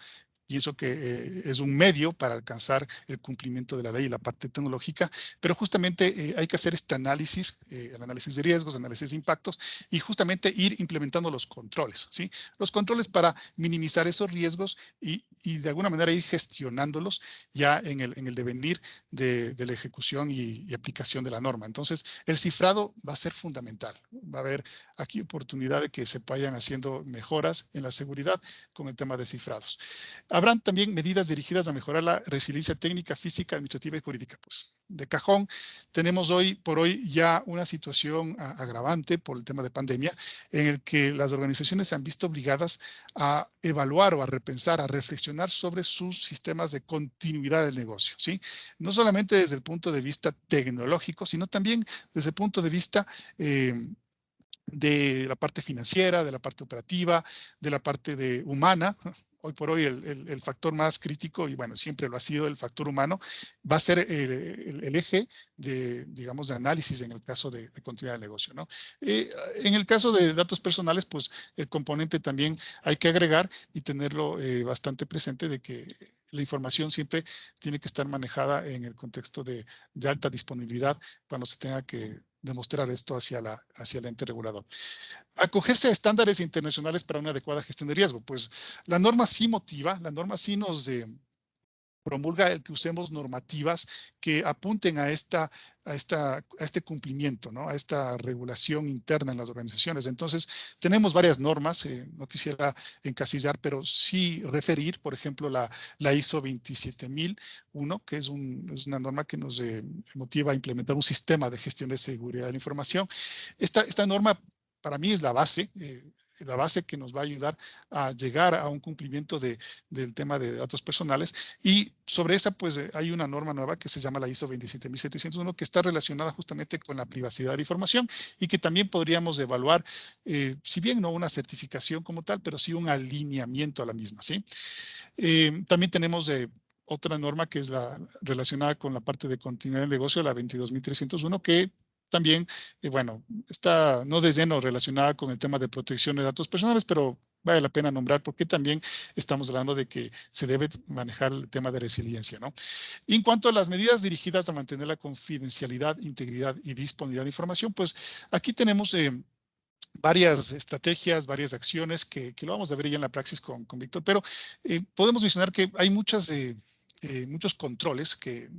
pienso que es un medio para alcanzar el cumplimiento de la ley y la parte tecnológica, pero justamente hay que hacer este análisis, el análisis de riesgos, análisis de impactos, y justamente ir implementando los controles, ¿sí? Los controles para minimizar esos riesgos y de alguna manera ir gestionándolos ya en el devenir de la ejecución y aplicación de la norma. Entonces, el cifrado va a ser fundamental. Va a haber aquí oportunidad de que se vayan haciendo mejoras en la seguridad con el tema de cifrados. Habrán también medidas dirigidas a mejorar la resiliencia técnica, física, administrativa y jurídica. Pues de cajón, tenemos hoy por hoy ya una situación agravante por el tema de pandemia, en el que las organizaciones se han visto obligadas a evaluar o a repensar, a reflexionar sobre sus sistemas de continuidad del negocio, ¿sí? No solamente desde el punto de vista tecnológico, sino también desde el punto de vista de la parte financiera, de la parte operativa, de la parte humana. Hoy por hoy el factor más crítico, y bueno, siempre lo ha sido el factor humano, va a ser el eje de, digamos, de análisis en el caso de continuidad del negocio, ¿no? En el caso de datos personales, pues el componente también hay que agregar y tenerlo bastante presente de que la información siempre tiene que estar manejada en el contexto de alta disponibilidad cuando se tenga que demostrar esto hacia el ente regulador. Acogerse a estándares internacionales para una adecuada gestión de riesgo. Pues la norma sí motiva, la norma sí nos promulga el que usemos normativas que apunten a este cumplimiento, ¿no? A esta regulación interna en las organizaciones. Entonces, tenemos varias normas, no quisiera encasillar, pero sí referir, por ejemplo, la ISO 27001, que es una norma que nos motiva a implementar un sistema de gestión de seguridad de la información. Esta norma para mí es la base que nos va a ayudar a llegar a un cumplimiento del tema de datos personales. Y sobre esa, pues hay una norma nueva que se llama la ISO 27701, que está relacionada justamente con la privacidad de la información y que también podríamos evaluar, si bien no una certificación como tal, pero sí un alineamiento a la misma, ¿sí? También tenemos otra norma que es la relacionada con la parte de continuidad del negocio, la 22301, que también, bueno, está no de lleno relacionada con el tema de protección de datos personales, pero vale la pena nombrar porque también estamos hablando de que se debe manejar el tema de resiliencia, ¿no? Y en cuanto a las medidas dirigidas a mantener la confidencialidad, integridad y disponibilidad de información, pues aquí tenemos varias estrategias, varias acciones que lo vamos a ver ya en la praxis con Víctor, pero podemos mencionar que hay muchos controles que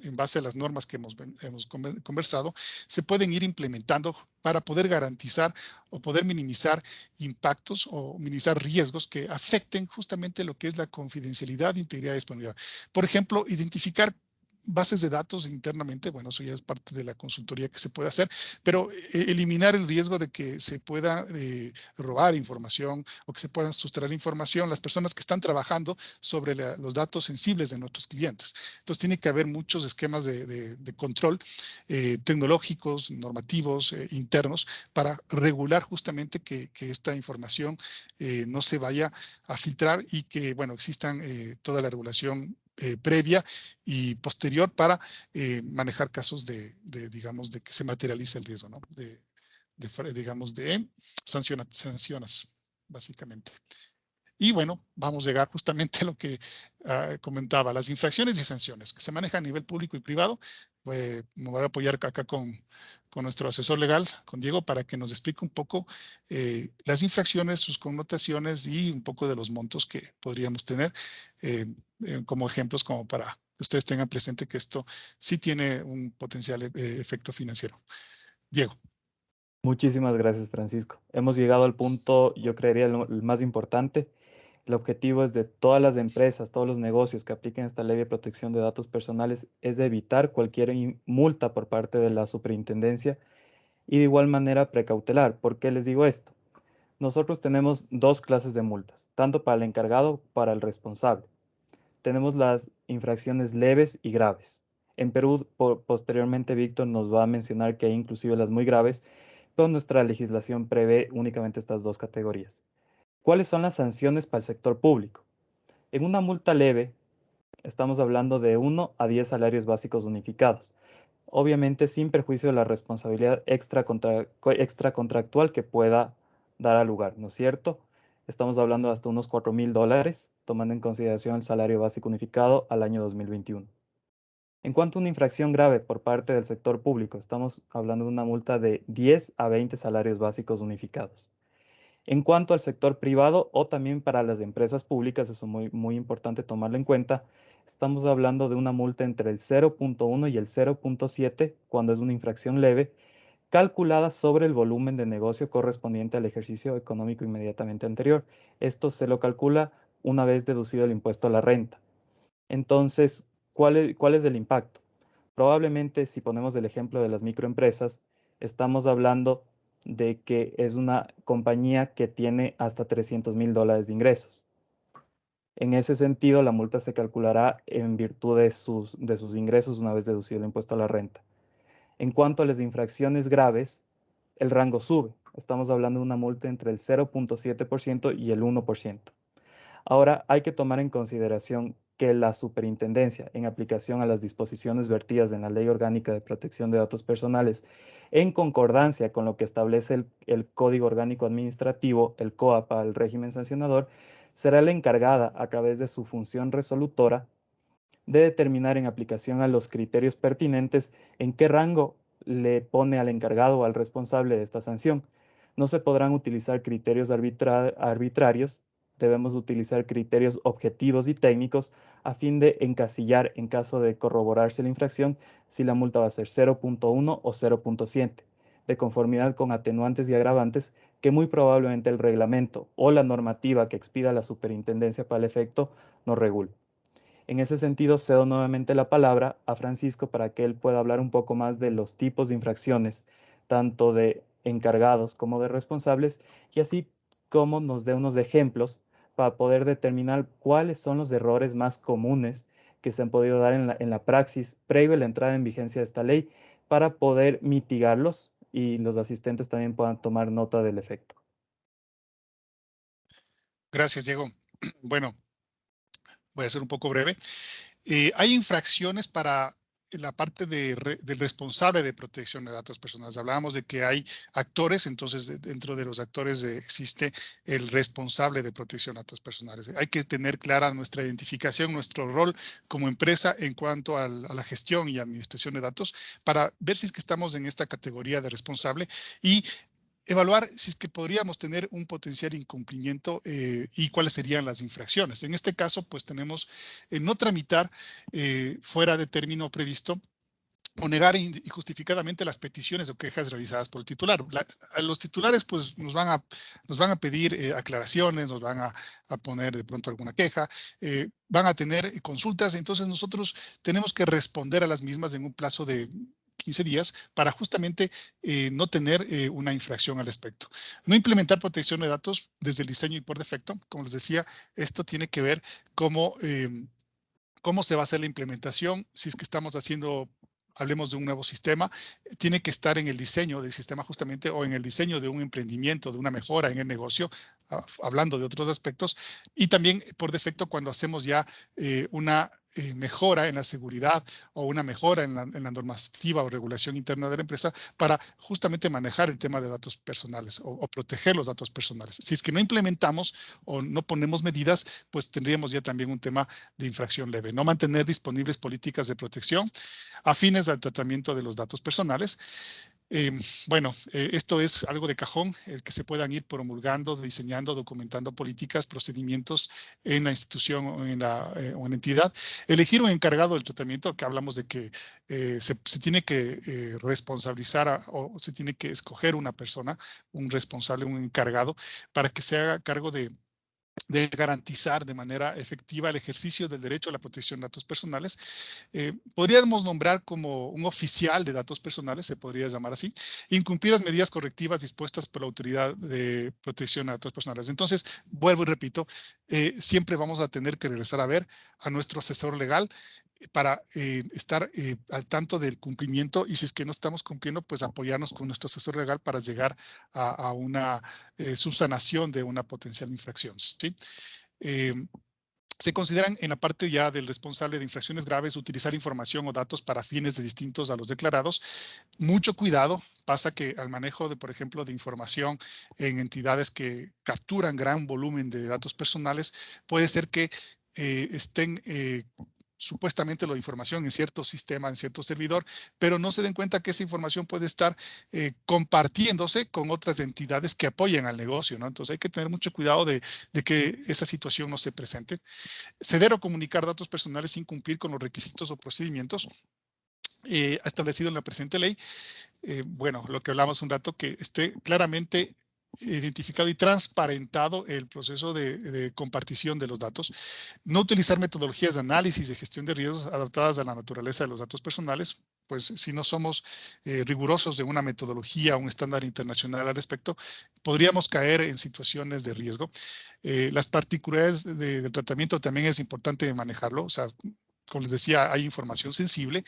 en base a las normas que hemos conversado, se pueden ir implementando para poder garantizar o poder minimizar impactos o minimizar riesgos que afecten justamente lo que es la confidencialidad, integridad y disponibilidad. Por ejemplo, identificar bases de datos internamente, bueno, eso ya es parte de la consultoría que se puede hacer, pero eliminar el riesgo de que se pueda robar información o que se puedan sustraer información las personas que están trabajando sobre los datos sensibles de nuestros clientes. Entonces, tiene que haber muchos esquemas de control tecnológicos, normativos, internos, para regular justamente que esta información no se vaya a filtrar y que, bueno, existan toda la regulación previa y posterior para manejar casos digamos, de que se materialice el riesgo, ¿no? Digamos, de sanciones, básicamente. Y bueno, vamos a llegar justamente a lo que comentaba, las infracciones y sanciones que se manejan a nivel público y privado. Me voy a apoyar acá con nuestro asesor legal, con Diego, para que nos explique un poco las infracciones, sus connotaciones y un poco de los montos que podríamos tener como ejemplos, como para que ustedes tengan presente que esto sí tiene un potencial efecto financiero. Diego. Muchísimas gracias, Francisco. Hemos llegado al punto, yo creería, el más importante. El objetivo es de todas las empresas, todos los negocios que apliquen esta ley de protección de datos personales, es evitar cualquier multa por parte de la superintendencia y de igual manera precautelar. ¿Por qué les digo esto? Nosotros tenemos dos clases de multas, tanto para el encargado como para el responsable. Tenemos las infracciones leves y graves. En Perú, posteriormente, Víctor nos va a mencionar que hay inclusive las muy graves, pero nuestra legislación prevé únicamente estas dos categorías. ¿Cuáles son las sanciones para el sector público? En una multa leve, estamos hablando de 1 a 10 salarios básicos unificados, obviamente sin perjuicio de la responsabilidad extracontractual que pueda dar a lugar, ¿no es cierto? estamos hablando de hasta unos $4,000, tomando en consideración el salario básico unificado al año 2021. En cuanto a una infracción grave por parte del sector público, estamos hablando de una multa de 10 a 20 salarios básicos unificados. En cuanto al sector privado o también para las empresas públicas, eso es muy importante tomarlo en cuenta, estamos hablando de una multa entre el 0.1 y el 0.7 cuando es una infracción leve, calculada sobre el volumen de negocio correspondiente al ejercicio económico inmediatamente anterior. Esto se lo calcula una vez deducido el impuesto a la renta. Entonces, ¿cuál es el impacto? Probablemente, si ponemos el ejemplo de las microempresas, estamos hablando de que es una compañía que tiene hasta $300,000 de ingresos. En ese sentido, la multa se calculará en virtud de sus ingresos una vez deducido el impuesto a la renta. En cuanto a las infracciones graves, el rango sube. Estamos hablando de una multa entre el 0.7% y el 1%. Ahora, hay que tomar en consideración que la superintendencia, en aplicación a las disposiciones vertidas en la Ley Orgánica de Protección de Datos Personales, en concordancia con lo que establece el Código Orgánico Administrativo, el COAPA, el régimen sancionador, será la encargada, a través de su función resolutora, de determinar en aplicación a los criterios pertinentes en qué rango le pone al encargado o al responsable de esta sanción. No se podrán utilizar criterios arbitrarios, debemos utilizar criterios objetivos y técnicos a fin de encasillar, en caso de corroborarse la infracción, si la multa va a ser 0.1 o 0.7, de conformidad con atenuantes y agravantes que muy probablemente el reglamento o la normativa que expida la superintendencia para el efecto no regule. En ese sentido, cedo nuevamente la palabra a Francisco para que él pueda hablar un poco más de los tipos de infracciones, tanto de encargados como de responsables, y así como nos dé unos ejemplos para poder determinar cuáles son los errores más comunes que se han podido dar en la praxis previo a la entrada en vigencia de esta ley para poder mitigarlos y los asistentes también puedan tomar nota del efecto. Gracias, Diego. Bueno, voy a ser un poco breve. Hay infracciones para la parte del responsable de protección de datos personales. Hablábamos de que hay actores, entonces dentro de los actores existe el responsable de protección de datos personales. Hay que tener clara nuestra identificación, nuestro rol como empresa en cuanto a la gestión y administración de datos para ver si es que estamos en esta categoría de responsable y evaluar si es que podríamos tener un potencial incumplimiento y cuáles serían las infracciones. En este caso, pues tenemos no tramitar fuera de término previsto o negar injustificadamente las peticiones o quejas realizadas por el titular. A los titulares pues nos van a pedir aclaraciones, nos van a poner de pronto alguna queja, van a tener consultas, entonces nosotros tenemos que responder a las mismas en un plazo de 15 días para justamente no tener una infracción al respecto. No implementar protección de datos desde el diseño y por defecto. Como les decía, esto tiene que ver cómo se va a hacer la implementación, si es que estamos haciendo, hablemos de un nuevo sistema, tiene que estar en el diseño del sistema justamente o en el diseño de un emprendimiento, de una mejora en el negocio, hablando de otros aspectos, y también por defecto cuando hacemos ya una mejora en la seguridad o una mejora en la normativa o regulación interna de la empresa para justamente manejar el tema de datos personales o proteger los datos personales. Si es que no implementamos o no ponemos medidas, pues tendríamos ya también un tema de infracción leve. No mantener disponibles políticas de protección afines al tratamiento de los datos personales. Bueno, esto es algo de cajón, el que se puedan ir promulgando, diseñando, documentando políticas, procedimientos en la institución o en la entidad. Elegir un encargado del tratamiento, que hablamos de que se tiene que responsabilizar o se tiene que escoger una persona, un responsable, un encargado, para que se haga cargo de garantizar de manera efectiva el ejercicio del derecho a la protección de datos personales. Podríamos nombrar como un oficial de datos personales, se podría llamar así, incumplir las medidas correctivas dispuestas por la Autoridad de Protección de Datos Personales. Entonces, vuelvo y repito, siempre vamos a tener que regresar a ver a nuestro asesor legal para estar al tanto del cumplimiento y si es que no estamos cumpliendo, pues apoyarnos con nuestro asesor legal para llegar a una subsanación de una potencial infracción, ¿sí? Se consideran en la parte ya del responsable de infracciones graves utilizar información o datos para fines distintos a los declarados. Mucho cuidado, pasa que al manejo de, por ejemplo, de información en entidades que capturan gran volumen de datos personales, puede ser que estén supuestamente la información en cierto sistema, en cierto servidor, pero no se den cuenta que esa información puede estar compartiéndose con otras entidades que apoyan al negocio, ¿no? Entonces hay que tener mucho cuidado de que esa situación no se presente. Ceder o comunicar datos personales sin cumplir con los requisitos o procedimientos establecido en la presente ley. Bueno, lo que hablamos un rato, que esté claramente identificado y transparentado el proceso de compartición de los datos. No utilizar metodologías de análisis de gestión de riesgos adaptadas a la naturaleza de los datos personales. Pues si no somos rigurosos de una metodología, un estándar internacional al respecto, podríamos caer en situaciones de riesgo. Las particularidades del tratamiento también es importante manejarlo. O sea, como les decía, hay información sensible,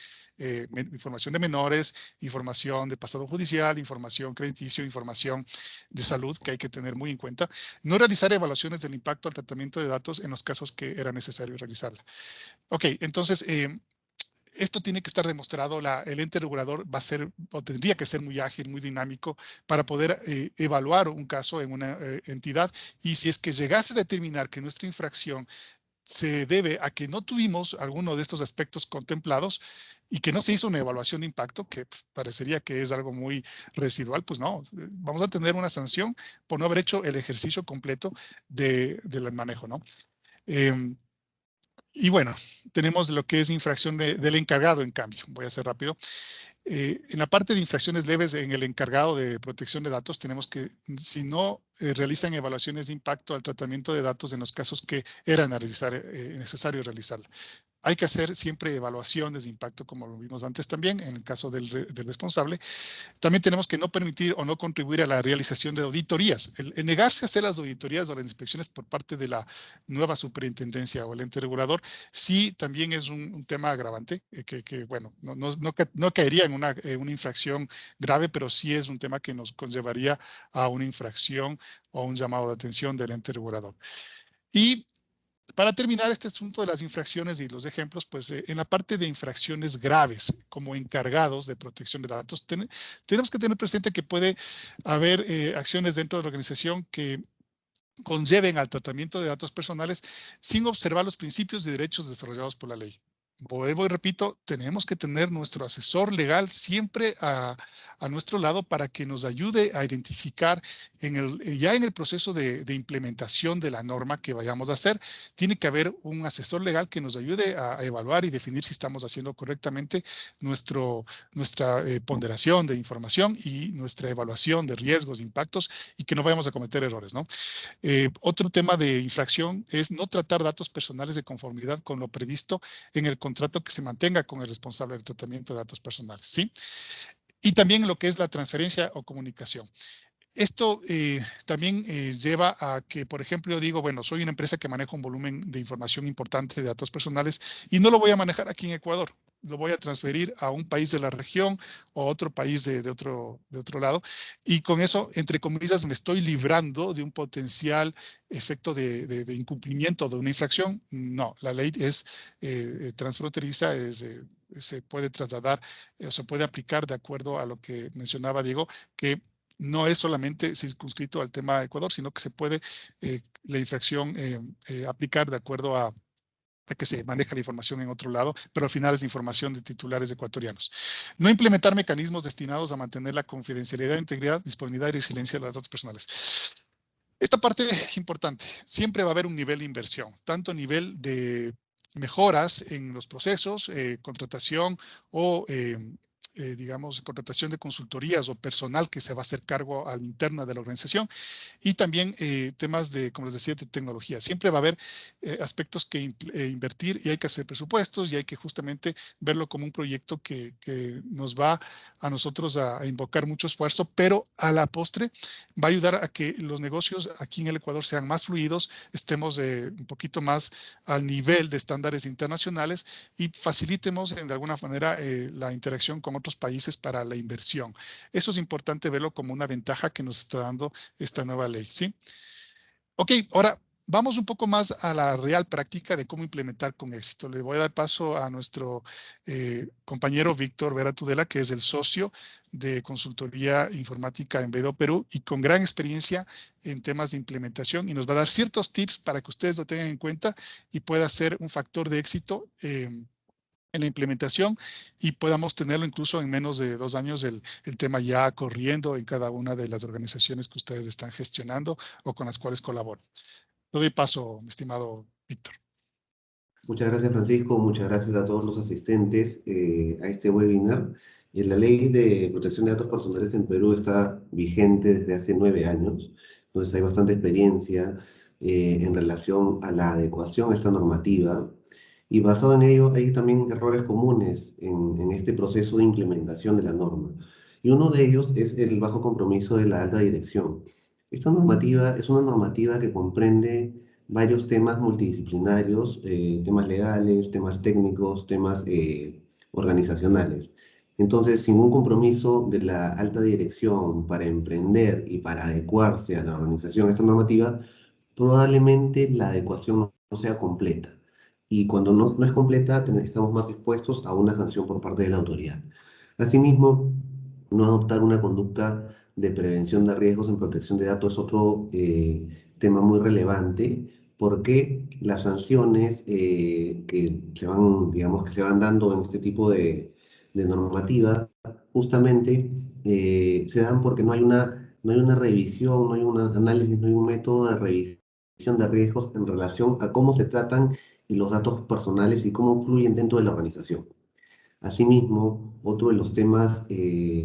información de menores, información de pasado judicial, información crediticio, información de salud que hay que tener muy en cuenta. No realizar evaluaciones del impacto al tratamiento de datos en los casos que era necesario realizarla. Ok, entonces, esto tiene que estar demostrado, el ente regulador va a ser o tendría que ser muy ágil, muy dinámico para poder evaluar un caso en una entidad, y si es que llegase a determinar que nuestra infracción se debe a que no tuvimos alguno de estos aspectos contemplados y que no se hizo una evaluación de impacto, que parecería que es algo muy residual, pues no, vamos a tener una sanción por no haber hecho el ejercicio completo del manejo, ¿no? Y bueno, tenemos lo que es infracción del encargado, en cambio. Voy a ser rápido. En la parte de infracciones leves en el encargado de protección de datos, tenemos que, si no realizan evaluaciones de impacto al tratamiento de datos en los casos que era necesario realizarla. Hay que hacer siempre evaluaciones de impacto, como lo vimos antes también, en el caso del responsable. También tenemos que no permitir o no contribuir a la realización de auditorías. El negarse a hacer las auditorías o las inspecciones por parte de la nueva superintendencia o el ente regulador, sí también es un tema agravante, bueno, no caería en una infracción grave, pero sí es un tema que nos conllevaría a una infracción o un llamado de atención del ente regulador. Y para terminar este asunto de las infracciones y los ejemplos, pues en la parte de infracciones graves como encargados de protección de datos, tenemos que tener presente que puede haber acciones dentro de la organización que conlleven al tratamiento de datos personales sin observar los principios y derechos desarrollados por la ley. Vuelvo y repito, tenemos que tener nuestro asesor legal siempre a nuestro lado para que nos ayude a identificar ya en el proceso de implementación de la norma que vayamos a hacer. Tiene que haber un asesor legal que nos ayude a evaluar y definir si estamos haciendo correctamente nuestra ponderación de información y nuestra evaluación de riesgos, impactos, y que no vayamos a cometer errores, ¿no? Otro tema de infracción es no tratar datos personales de conformidad con lo previsto en el contrato que se mantenga con el responsable del tratamiento de datos personales, ¿sí? Y también lo que es la transferencia o comunicación. Esto también lleva a que, por ejemplo, yo digo, bueno, soy una empresa que maneja un volumen de información importante de datos personales y no lo voy a manejar aquí en Ecuador. Lo voy a transferir a un país de la región o a otro país de otro lado. Y con eso, entre comillas, me estoy librando de un potencial efecto de incumplimiento de una infracción. No, la ley es transfronteriza, se puede trasladar o se puede aplicar de acuerdo a lo que mencionaba Diego, que no es solamente circunscrito al tema de Ecuador, sino que se puede la infracción aplicar de acuerdo a que se maneja la información en otro lado, pero al final es información de titulares ecuatorianos. No implementar mecanismos destinados a mantener la confidencialidad, integridad, disponibilidad y resiliencia de los datos personales. Esta parte es importante. Siempre va a haber un nivel de inversión, tanto a nivel de mejoras en los procesos, contratación o digamos, contratación de consultorías o personal que se va a hacer cargo a la interna de la organización, y también temas de, como les decía, de tecnología. Siempre va a haber aspectos que invertir, y hay que hacer presupuestos y hay que justamente verlo como un proyecto que nos va a nosotros a invocar mucho esfuerzo, pero a la postre va a ayudar a que los negocios aquí en el Ecuador sean más fluidos, estemos un poquito más al nivel de estándares internacionales y facilitemos de alguna manera la interacción con otros países para la inversión. Eso es importante verlo como una ventaja que nos está dando esta nueva ley, ¿sí? Ok, ahora vamos un poco más a la real práctica de cómo implementar con éxito. Le voy a dar paso a nuestro compañero Víctor Vera Tudela, que es el socio de consultoría informática en Bedo Perú y con gran experiencia en temas de implementación, y nos va a dar ciertos tips para que ustedes lo tengan en cuenta y pueda ser un factor de éxito en la implementación, y podamos tenerlo incluso en menos de 2 años el tema ya corriendo en cada una de las organizaciones que ustedes están gestionando o con las cuales colaboran. Le doy paso, mi estimado Víctor. Muchas gracias, Francisco. Muchas gracias a todos los asistentes a este webinar. La ley de protección de datos personales en Perú está vigente desde hace 9 años, entonces hay bastante experiencia en relación a la adecuación a esta normativa, y basado en ello hay también errores comunes en este proceso de implementación de la norma. Y uno de ellos es el bajo compromiso de la alta dirección. Esta normativa es una normativa que comprende varios temas multidisciplinarios, temas legales, temas técnicos, temas organizacionales. Entonces, sin un compromiso de la alta dirección para emprender y para adecuarse a la organización a esta normativa, probablemente la adecuación no sea completa. Y cuando no es completa, estamos más expuestos a una sanción por parte de la autoridad. Asimismo, no adoptar una conducta de prevención de riesgos en protección de datos es otro tema muy relevante, porque las sanciones que se van, digamos, que se van dando en este tipo de normativas, justamente se dan porque no hay una revisión, no hay un análisis, no hay un método de revisión de riesgos en relación a cómo se tratan los datos personales y cómo fluyen dentro de la organización. Asimismo, otro de los temas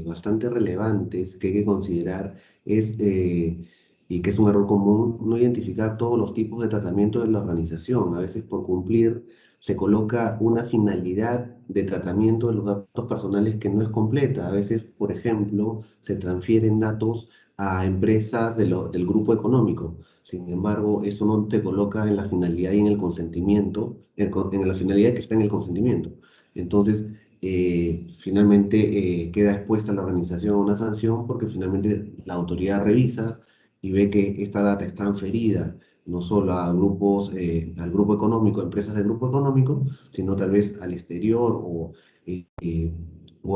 bastante relevantes que hay que considerar es, y que es un error común, no identificar todos los tipos de tratamiento de la organización. A veces, por cumplir, se coloca una finalidad de tratamiento de los datos personales que no es completa. A veces, por ejemplo, se transfieren datos a empresas del grupo económico. Sin embargo, eso no te coloca en la finalidad y en el consentimiento, en la finalidad que está en el consentimiento. Entonces, finalmente queda expuesta la organización a una sanción, porque finalmente la autoridad revisa y ve que esta data es transferida no solo a grupos, al grupo económico, empresas del grupo económico, sino tal vez al exterior o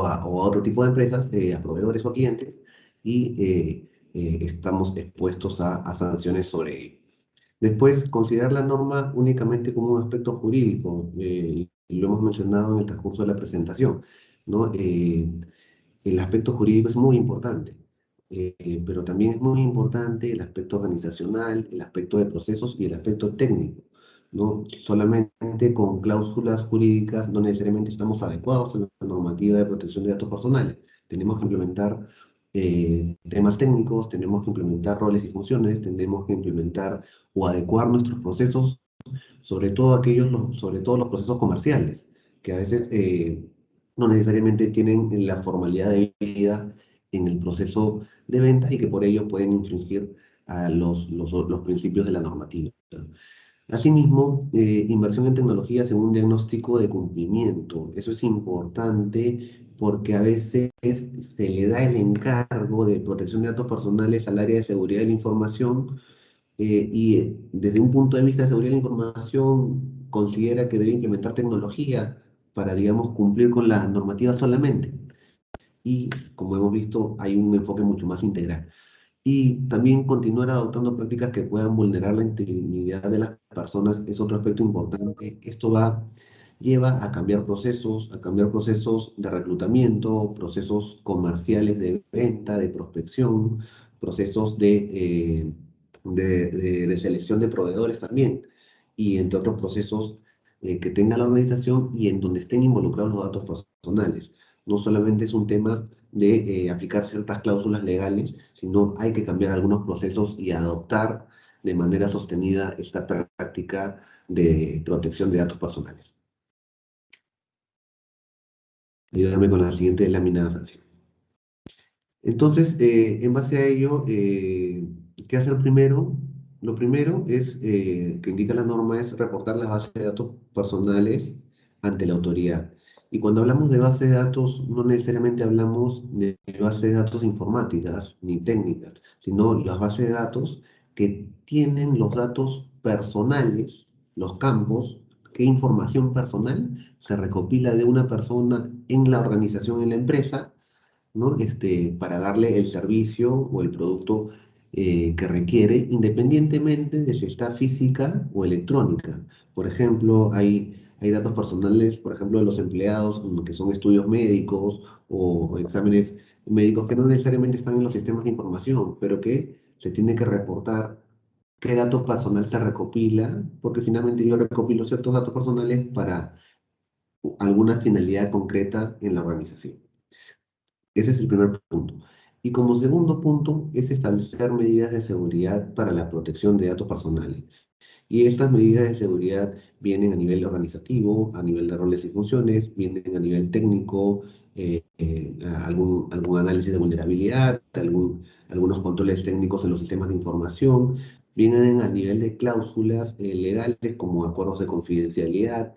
a otro tipo de empresas, a proveedores o a clientes, y estamos expuestos a sanciones sobre ello. Después, considerar la norma únicamente como un aspecto jurídico, y lo hemos mencionado en el transcurso de la presentación, ¿no? El aspecto jurídico es muy importante, pero también es muy importante el aspecto organizacional, el aspecto de procesos y el aspecto técnico, ¿no? Solamente con cláusulas jurídicas no necesariamente estamos adecuados a la normativa de protección de datos personales. Tenemos que implementar temas técnicos, tenemos que implementar roles y funciones, tenemos que implementar o adecuar nuestros procesos, sobre todo los procesos comerciales, que a veces no necesariamente tienen la formalidad de vida en el proceso de venta, y que por ello pueden infringir a los principios de la normativa. Asimismo, inversión en tecnología según diagnóstico de cumplimiento. Eso es importante porque a veces se le da el encargo de protección de datos personales al área de seguridad de la información, y desde un punto de vista de seguridad de la información considera que debe implementar tecnología para, digamos, cumplir con la normativa solamente. Y como hemos visto, hay un enfoque mucho más integral. Y también continuar adoptando prácticas que puedan vulnerar la integridad de las personas es otro aspecto importante. Esto lleva a cambiar procesos de reclutamiento, procesos comerciales de venta, de prospección, procesos de selección de proveedores también, y entre otros procesos que tenga la organización y en donde estén involucrados los datos personales. No solamente es un tema de aplicar ciertas cláusulas legales, sino hay que cambiar algunos procesos y adoptar de manera sostenida esta práctica de protección de datos personales. Ayúdame con la siguiente lámina, Francisco. Entonces, en base a ello, ¿qué hacer primero? Lo primero es, que indica la norma, es reportar las bases de datos personales ante la autoridad. Y cuando hablamos de base de datos, no necesariamente hablamos de bases de datos informáticas ni técnicas, sino las bases de datos que tienen los datos personales, los campos, qué información personal se recopila de una persona en la organización, en la empresa, ¿no? Para darle el servicio o el producto que requiere, independientemente de si está física o electrónica. Por ejemplo, hay datos personales, por ejemplo, de los empleados, que son estudios médicos o exámenes médicos que no necesariamente están en los sistemas de información, pero que se tiene que reportar qué dato personal se recopila, porque finalmente yo recopilo ciertos datos personales para alguna finalidad concreta en la organización. Ese es el primer punto. Y como segundo punto es establecer medidas de seguridad para la protección de datos personales. Y estas medidas de seguridad vienen a nivel organizativo, a nivel de roles y funciones, vienen a nivel técnico, algún análisis de vulnerabilidad, algunos controles técnicos en los sistemas de información, vienen a nivel de cláusulas legales como acuerdos de confidencialidad,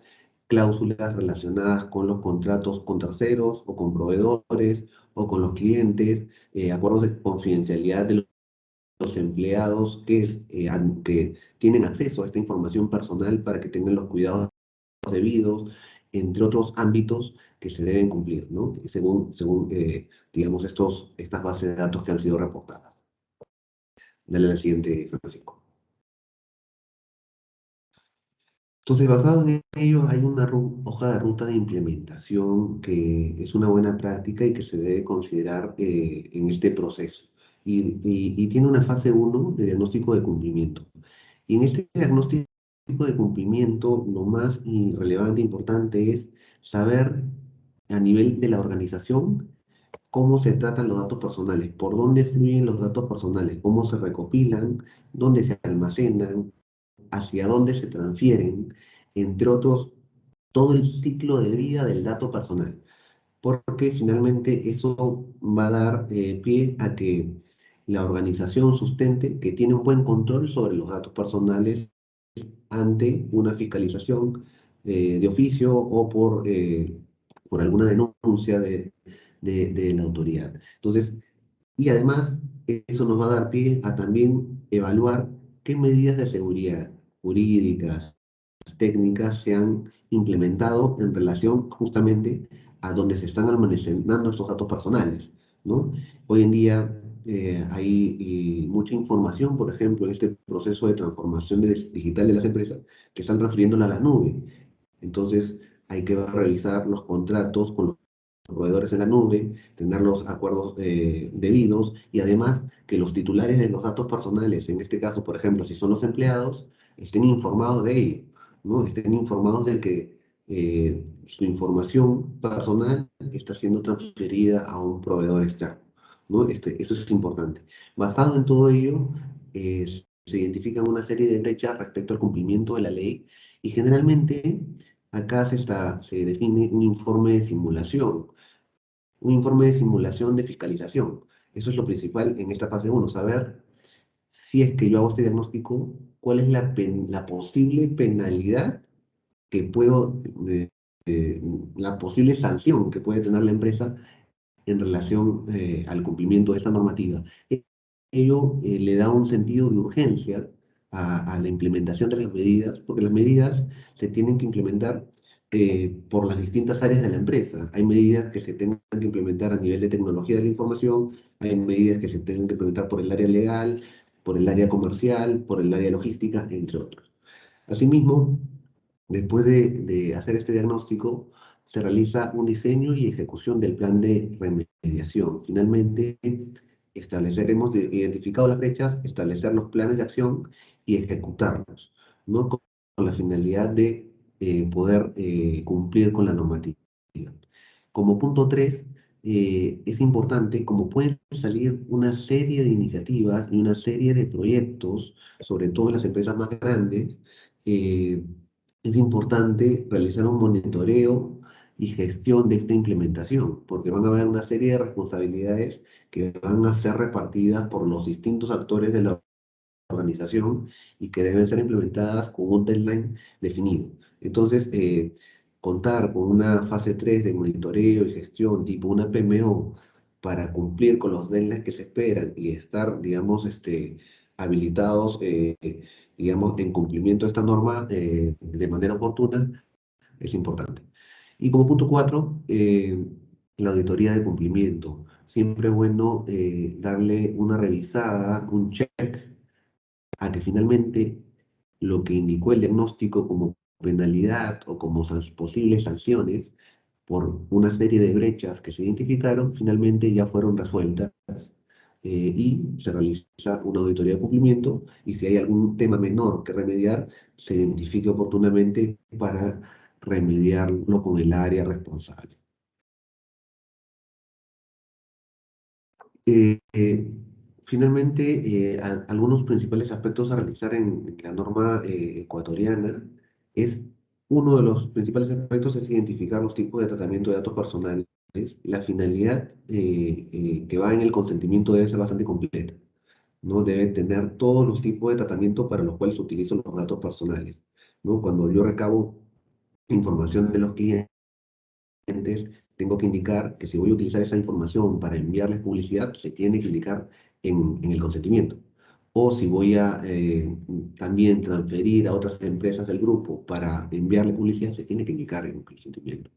cláusulas relacionadas con los contratos con terceros o con proveedores o con los clientes, acuerdos de confidencialidad de los empleados que tienen acceso a esta información personal para que tengan los cuidados debidos, entre otros ámbitos que se deben cumplir, ¿no? Según digamos, estas bases de datos que han sido reportadas. Dale al siguiente, Francisco. Entonces, basado en ello, hay una hoja de ruta de implementación que es una buena práctica y que se debe considerar en este proceso. Y tiene una fase 1 de diagnóstico de cumplimiento. Y en este diagnóstico de cumplimiento, lo más relevante e importante es saber a nivel de la organización cómo se tratan los datos personales, por dónde fluyen los datos personales, cómo se recopilan, dónde se almacenan, hacia dónde se transfieren, entre otros, todo el ciclo de vida del dato personal. Porque finalmente eso va a dar pie a que la organización sustente que tiene un buen control sobre los datos personales ante una fiscalización de oficio o por alguna denuncia de la autoridad. Entonces, y además, eso nos va a dar pie a también evaluar qué medidas de seguridad jurídicas, técnicas se han implementado en relación justamente a donde se están almacenando estos datos personales, ¿no? Hoy en día hay mucha información, por ejemplo, en este proceso de transformación digital de las empresas, que están transfiriéndola a la nube. Entonces, hay que revisar los contratos con los proveedores en la nube, tener los acuerdos debidos y además que los titulares de los datos personales, en este caso, por ejemplo, si son los empleados, estén informados de ello, ¿no? Estén informados de que su información personal está siendo transferida a un proveedor externo, ¿no? Eso es importante. Basado en todo ello, se identifican una serie de brechas respecto al cumplimiento de la ley y generalmente acá se define un informe de simulación de fiscalización. Eso es lo principal en esta fase 1, saber si es que yo hago este diagnóstico, cuál es la posible penalidad que la posible sanción que puede tener la empresa en relación al cumplimiento de esta normativa. Ello le da un sentido de urgencia a la implementación de las medidas, porque las medidas se tienen que implementar por las distintas áreas de la empresa. Hay medidas que se tengan que implementar a nivel de tecnología de la información, hay medidas que se tengan que implementar por el área legal, por el área comercial, por el área logística, entre otros. Asimismo, después de hacer este diagnóstico, se realiza un diseño y ejecución del plan de remediación. Finalmente, hemos identificado las brechas, establecer los planes de acción y ejecutarlos, ¿no? Con la finalidad de poder cumplir con la normativa. Como punto 3, es importante, como pueden salir una serie de iniciativas y una serie de proyectos, sobre todo en las empresas más grandes, es importante realizar un monitoreo y gestión de esta implementación, porque van a haber una serie de responsabilidades que van a ser repartidas por los distintos actores de la organización y que deben ser implementadas con un deadline definido. Entonces, contar con una fase 3 de monitoreo y gestión, tipo una PMO, para cumplir con los deadlines que se esperan y estar, digamos, habilitados, digamos, en cumplimiento de esta norma de manera oportuna, es importante. Y como punto 4, la auditoría de cumplimiento. Siempre es bueno darle una revisada, un check, a que finalmente lo que indicó el diagnóstico como penalidad o como posibles sanciones por una serie de brechas que se identificaron, finalmente ya fueron resueltas y se realiza una auditoría de cumplimiento y si hay algún tema menor que remediar, se identifique oportunamente para remediarlo con el área responsable. Eh, eh, Finalmente, algunos principales aspectos a realizar en la norma ecuatoriana es, uno de los principales aspectos es identificar los tipos de tratamiento de datos personales. La finalidad que va en el consentimiento debe ser bastante completa, ¿no? Debe tener todos los tipos de tratamiento para los cuales utilizo los datos personales, ¿no? Cuando yo recabo información de los clientes, tengo que indicar que si voy a utilizar esa información para enviarles publicidad, se tiene que indicar en el consentimiento. O si voy a también transferir a otras empresas del grupo para enviarle publicidad, se tiene que indicar en el consentimiento.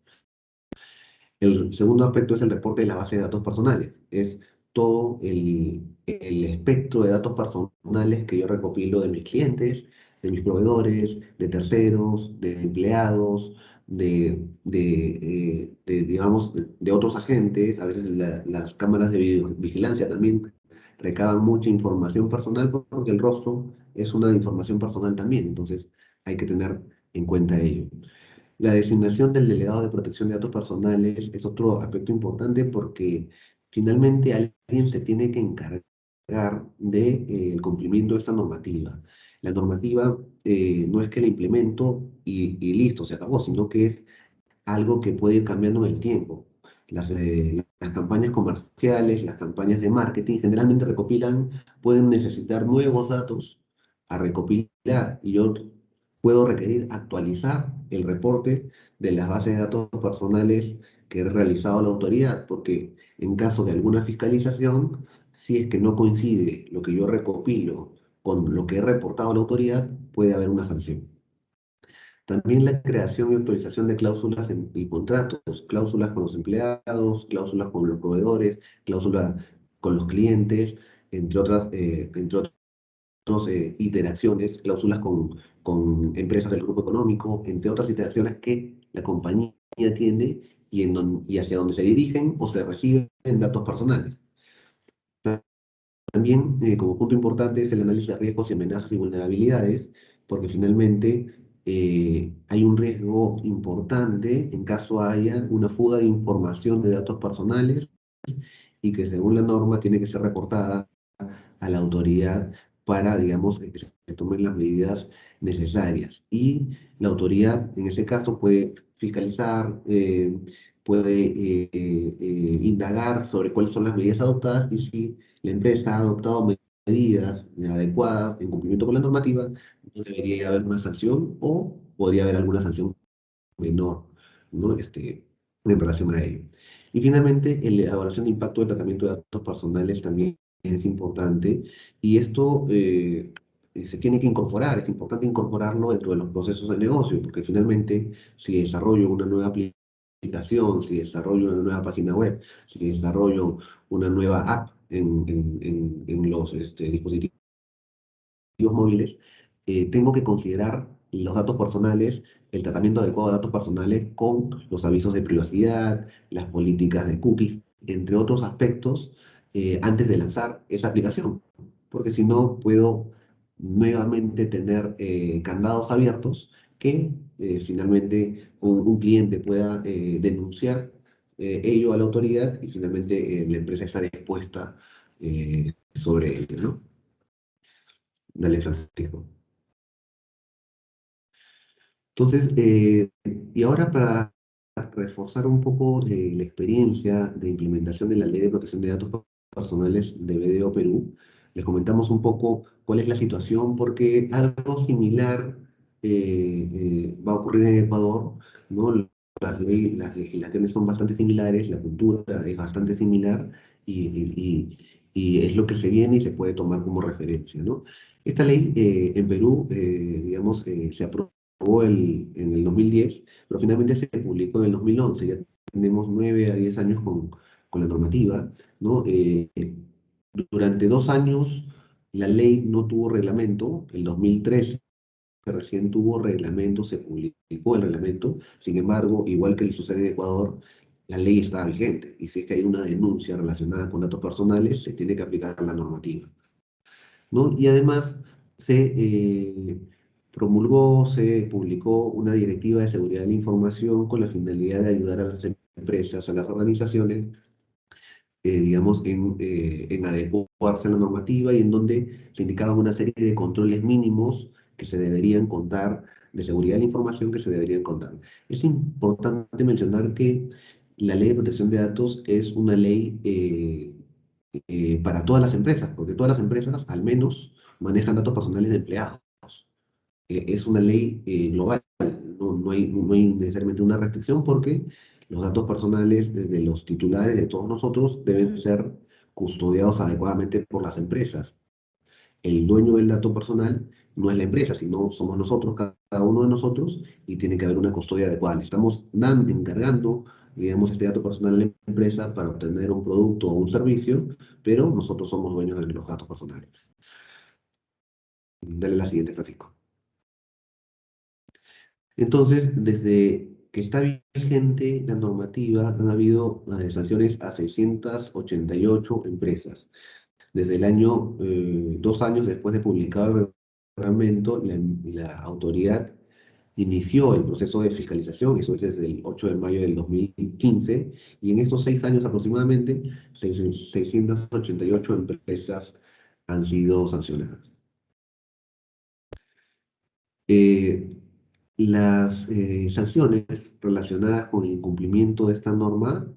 El segundo aspecto es el reporte de la base de datos personales. Es todo el espectro de datos personales que yo recopilo de mis clientes, de mis proveedores, de terceros, de empleados, digamos, de otros agentes. A veces las cámaras de vigilancia también recaban mucha información personal porque el rostro es una información personal también. Entonces hay que tener en cuenta ello. La designación del delegado de protección de datos personales es otro aspecto importante porque finalmente alguien se tiene que encargar del cumplimiento de esta normativa. La normativa no es que la implemento y listo, se acabó, sino que es algo que puede ir cambiando en el tiempo. Las campañas comerciales, las campañas de marketing generalmente pueden necesitar nuevos datos a recopilar y yo puedo requerir actualizar el reporte de las bases de datos personales que he realizado la autoridad, porque en caso de alguna fiscalización, si es que no coincide lo que yo recopilo con lo que he reportado a la autoridad, puede haber una sanción. También la creación y autorización de cláusulas y contratos, cláusulas con los empleados, cláusulas con los proveedores, cláusulas con los clientes, entre otras iteraciones, cláusulas con empresas del grupo económico, entre otras iteraciones que la compañía tiene y hacia donde se dirigen o se reciben datos personales. También, como punto importante, es el análisis de riesgos y amenazas y vulnerabilidades, porque finalmente hay un riesgo importante en caso haya una fuga de información de datos personales y que según la norma tiene que ser reportada a la autoridad para, digamos, que se tomen las medidas necesarias. Y la autoridad, en ese caso, puede fiscalizar, puede indagar sobre cuáles son las medidas adoptadas y si la empresa ha adoptado medidas adecuadas en cumplimiento con la normativa, no debería haber una sanción o podría haber alguna sanción menor, ¿no? En relación a ello. Y finalmente, la evaluación de impacto del tratamiento de datos personales también es importante y esto se tiene que incorporar, es importante incorporarlo dentro de los procesos de negocio, porque finalmente si desarrollo una nueva aplicación, si desarrollo una nueva página web, si desarrollo una nueva app en los dispositivos móviles, tengo que considerar los datos personales, el tratamiento adecuado de datos personales con los avisos de privacidad, las políticas de cookies, entre otros aspectos, antes de lanzar esa aplicación. Porque si no, puedo nuevamente tener candados abiertos que finalmente un cliente pueda denunciar ello a la autoridad y finalmente la empresa está expuesta sobre ello, ¿no? Dale, Francisco. Entonces, y ahora para reforzar un poco la experiencia de implementación de la Ley de Protección de Datos Personales de BDO Perú, les comentamos un poco cuál es la situación, porque algo similar va a ocurrir en Ecuador, ¿no? Las legislaciones son bastante similares, la cultura es bastante similar y y es lo que se viene y se puede tomar como referencia, ¿no? Esta ley en Perú, digamos, se aprobó en el 2010, pero finalmente se publicó en el 2011. Ya tenemos 9 a 10 años con la normativa, ¿no? Durante 2 años la ley no tuvo reglamento. El 2013 recién tuvo reglamento, se publicó el reglamento. Sin embargo, igual que le sucede en Ecuador, la ley está vigente, y si es que hay una denuncia relacionada con datos personales, se tiene que aplicar la normativa, ¿no? Y además se promulgó, se publicó una directiva de seguridad de la información con la finalidad de ayudar a las empresas, a las organizaciones, digamos, en adecuarse a la normativa, y en donde se indicaban una serie de controles mínimos que se deberían contar, de seguridad de la información que se deberían contar. Es importante mencionar que la Ley de Protección de Datos es una ley para todas las empresas, porque todas las empresas al menos manejan datos personales de empleados. Es una ley global, no hay necesariamente una restricción, porque los datos personales de los titulares de todos nosotros deben ser custodiados adecuadamente por las empresas. El dueño del dato personal no es la empresa, sino somos nosotros, cada uno de nosotros, y tiene que haber una custodia adecuada. Le estamos encargando, digamos, este dato personal a la empresa para obtener un producto o un servicio, pero nosotros somos dueños de los datos personales. Dale la siguiente, Francisco. Entonces, desde que está vigente la normativa, han habido sanciones a 688 empresas. Desde el año, 2 años después de publicado el reglamento, la autoridad inició el proceso de fiscalización. Eso es desde el 8 de mayo del 2015, y en estos 6 años aproximadamente, 688 empresas han sido sancionadas. Eh, las sanciones relacionadas con el incumplimiento de esta norma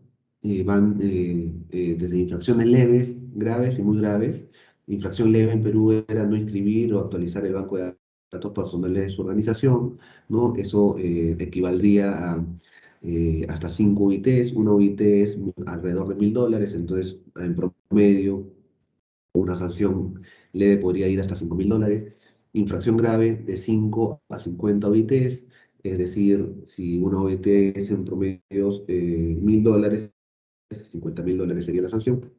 van desde infracciones leves, graves y muy graves. Infracción leve en Perú era no inscribir o actualizar el banco de datos personales de su organización, ¿no? Eso equivaldría a hasta 5 UITs. Una UIT es alrededor de $1000, entonces en promedio una sanción leve podría ir hasta $5000. Infracción grave de 5 a 50 OITs, es decir, si una OIT es en promedio $1000, $50.000 sería la sanción.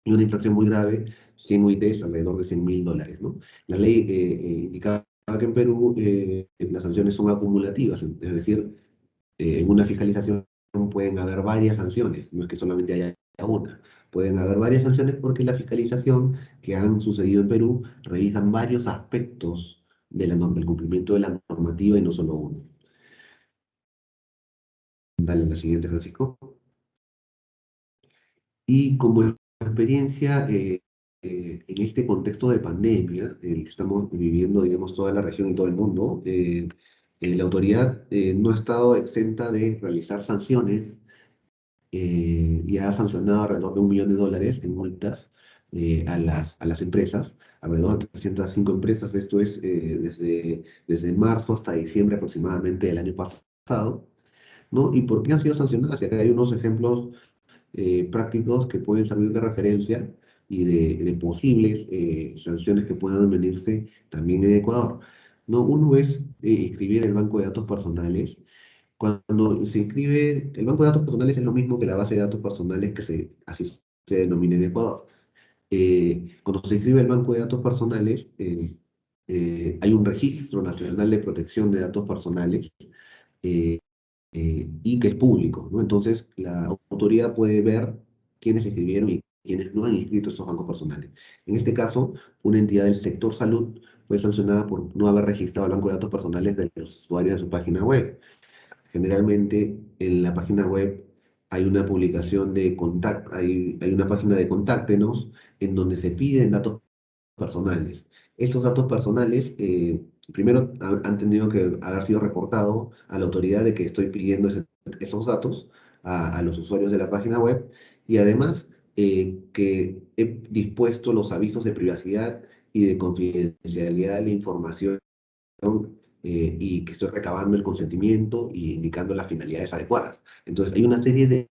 Y una infracción muy grave, 100 OITs, alrededor de $100.000, ¿no? La ley indicaba que en Perú las sanciones son acumulativas, es decir, en una fiscalización pueden haber varias sanciones, no es que solamente haya una. Pueden haber varias sanciones porque la fiscalización que han sucedido en Perú revisan varios aspectos del cumplimiento de la normativa y no solo uno. Dale la siguiente, Francisco. Y como experiencia en este contexto de pandemia, el que estamos viviendo, digamos, toda la región y todo el mundo, la autoridad no ha estado exenta de realizar sanciones, y ha sancionado alrededor de $1 millón en multas a las empresas, alrededor de 305 empresas. Esto es desde marzo hasta diciembre aproximadamente del año pasado, ¿no? ¿Y por qué han sido sancionadas? Y acá hay unos ejemplos prácticos que pueden servir de referencia y de posibles sanciones que puedan venirse también en Ecuador, ¿no? Uno es inscribir el banco de datos personales. Cuando se inscribe, el banco de datos personales es lo mismo que la base de datos personales, así se denomina en Ecuador. Cuando se inscribe el banco de datos personales, hay un registro nacional de protección de datos personales, eh, y que es público, ¿no? Entonces, la autoridad puede ver quiénes se inscribieron y quiénes no han inscrito estos bancos personales. En este caso, una entidad del sector salud fue sancionada por no haber registrado el banco de datos personales de los usuarios de su página web. Generalmente en la página web hay una publicación de hay una página de Contáctenos, en donde se piden datos personales. Estos datos personales, primero han tenido que haber sido reportados a la autoridad de que estoy pidiendo esos datos a los usuarios de la página web, y además que he dispuesto los avisos de privacidad y de confidencialidad de la información, y que estoy recabando el consentimiento y indicando las finalidades adecuadas. Entonces, hay una serie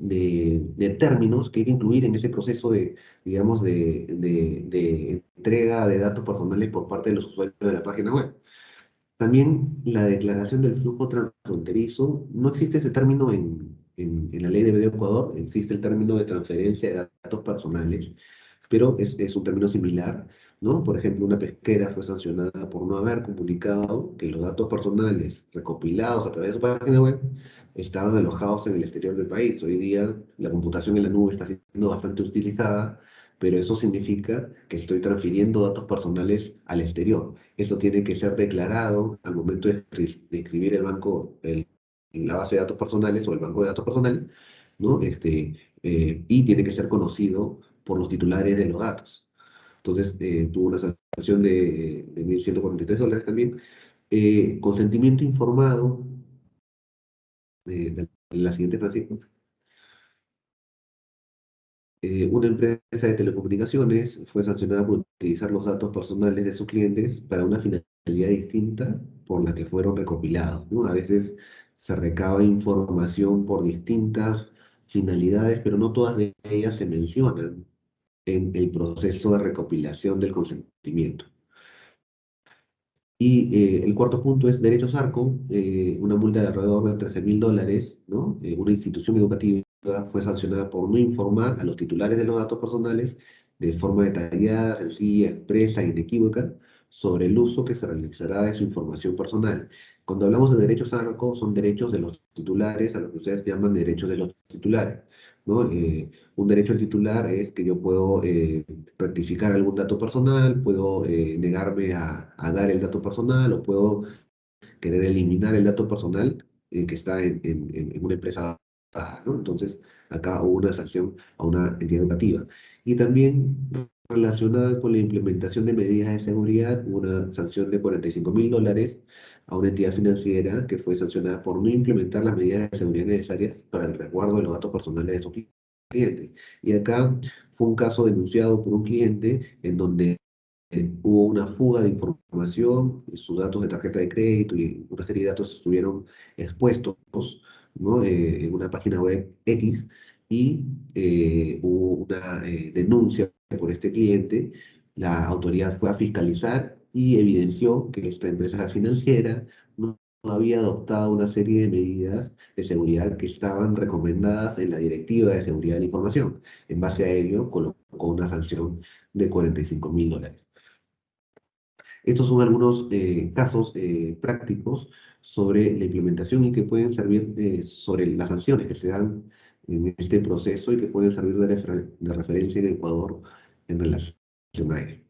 de términos que hay que incluir en ese proceso de, digamos, de entrega de datos personales por parte de los usuarios de la página web. También la declaración del flujo transfronterizo, no existe ese término en la ley de Ecuador, existe el término de transferencia de datos personales, pero es un término similar, ¿no? Por ejemplo, una pesquera fue sancionada por no haber comunicado que los datos personales recopilados a través de su página web estaban alojados en el exterior del país. Hoy día la computación en la nube está siendo bastante utilizada, pero eso significa que estoy transfiriendo datos personales al exterior. Eso tiene que ser declarado al momento de escribir la base de datos personales o el banco de datos personales, ¿no? Y tiene que ser conocido por los titulares de los datos. Entonces, tuvo una sanción de $1.143 también. Consentimiento informado de la siguiente frase. Una empresa de telecomunicaciones fue sancionada por utilizar los datos personales de sus clientes para una finalidad distinta por la que fueron recopilados, ¿no? A veces se recaba información por distintas finalidades, pero no todas de ellas se mencionan en el proceso de recopilación del consentimiento. Y el cuarto punto es derechos ARCO, una multa de alrededor de $13.000, ¿no? Una institución educativa fue sancionada por no informar a los titulares de los datos personales de forma detallada, sencilla, expresa e inequívoca sobre el uso que se realizará de su información personal. Cuando hablamos de derechos ARCO, son derechos de los titulares, a lo que ustedes llaman derechos de los titulares, ¿no? Un derecho al titular es que yo puedo rectificar algún dato personal, puedo negarme a dar el dato personal o puedo querer eliminar el dato personal que está en una empresa dada, ¿no? Entonces, acá hubo una sanción a una entidad educativa. Y también relacionada con la implementación de medidas de seguridad, hubo una sanción de $45.000 a una entidad financiera que fue sancionada por no implementar las medidas de seguridad necesarias para el resguardo de los datos personales de sus clientes. Y acá fue un caso denunciado por un cliente en donde hubo una fuga de información, sus datos de tarjeta de crédito y una serie de datos estuvieron expuestos, ¿no? En una página web X y hubo una denuncia por este cliente. La autoridad fue a fiscalizar y evidenció que esta empresa financiera no había adoptado una serie de medidas de seguridad que estaban recomendadas en la Directiva de Seguridad de la Información. En base a ello, colocó una sanción de $45.000. Estos son algunos casos prácticos sobre la implementación y que pueden servir sobre las sanciones que se dan en este proceso y que pueden servir de referencia en Ecuador en relación a ello.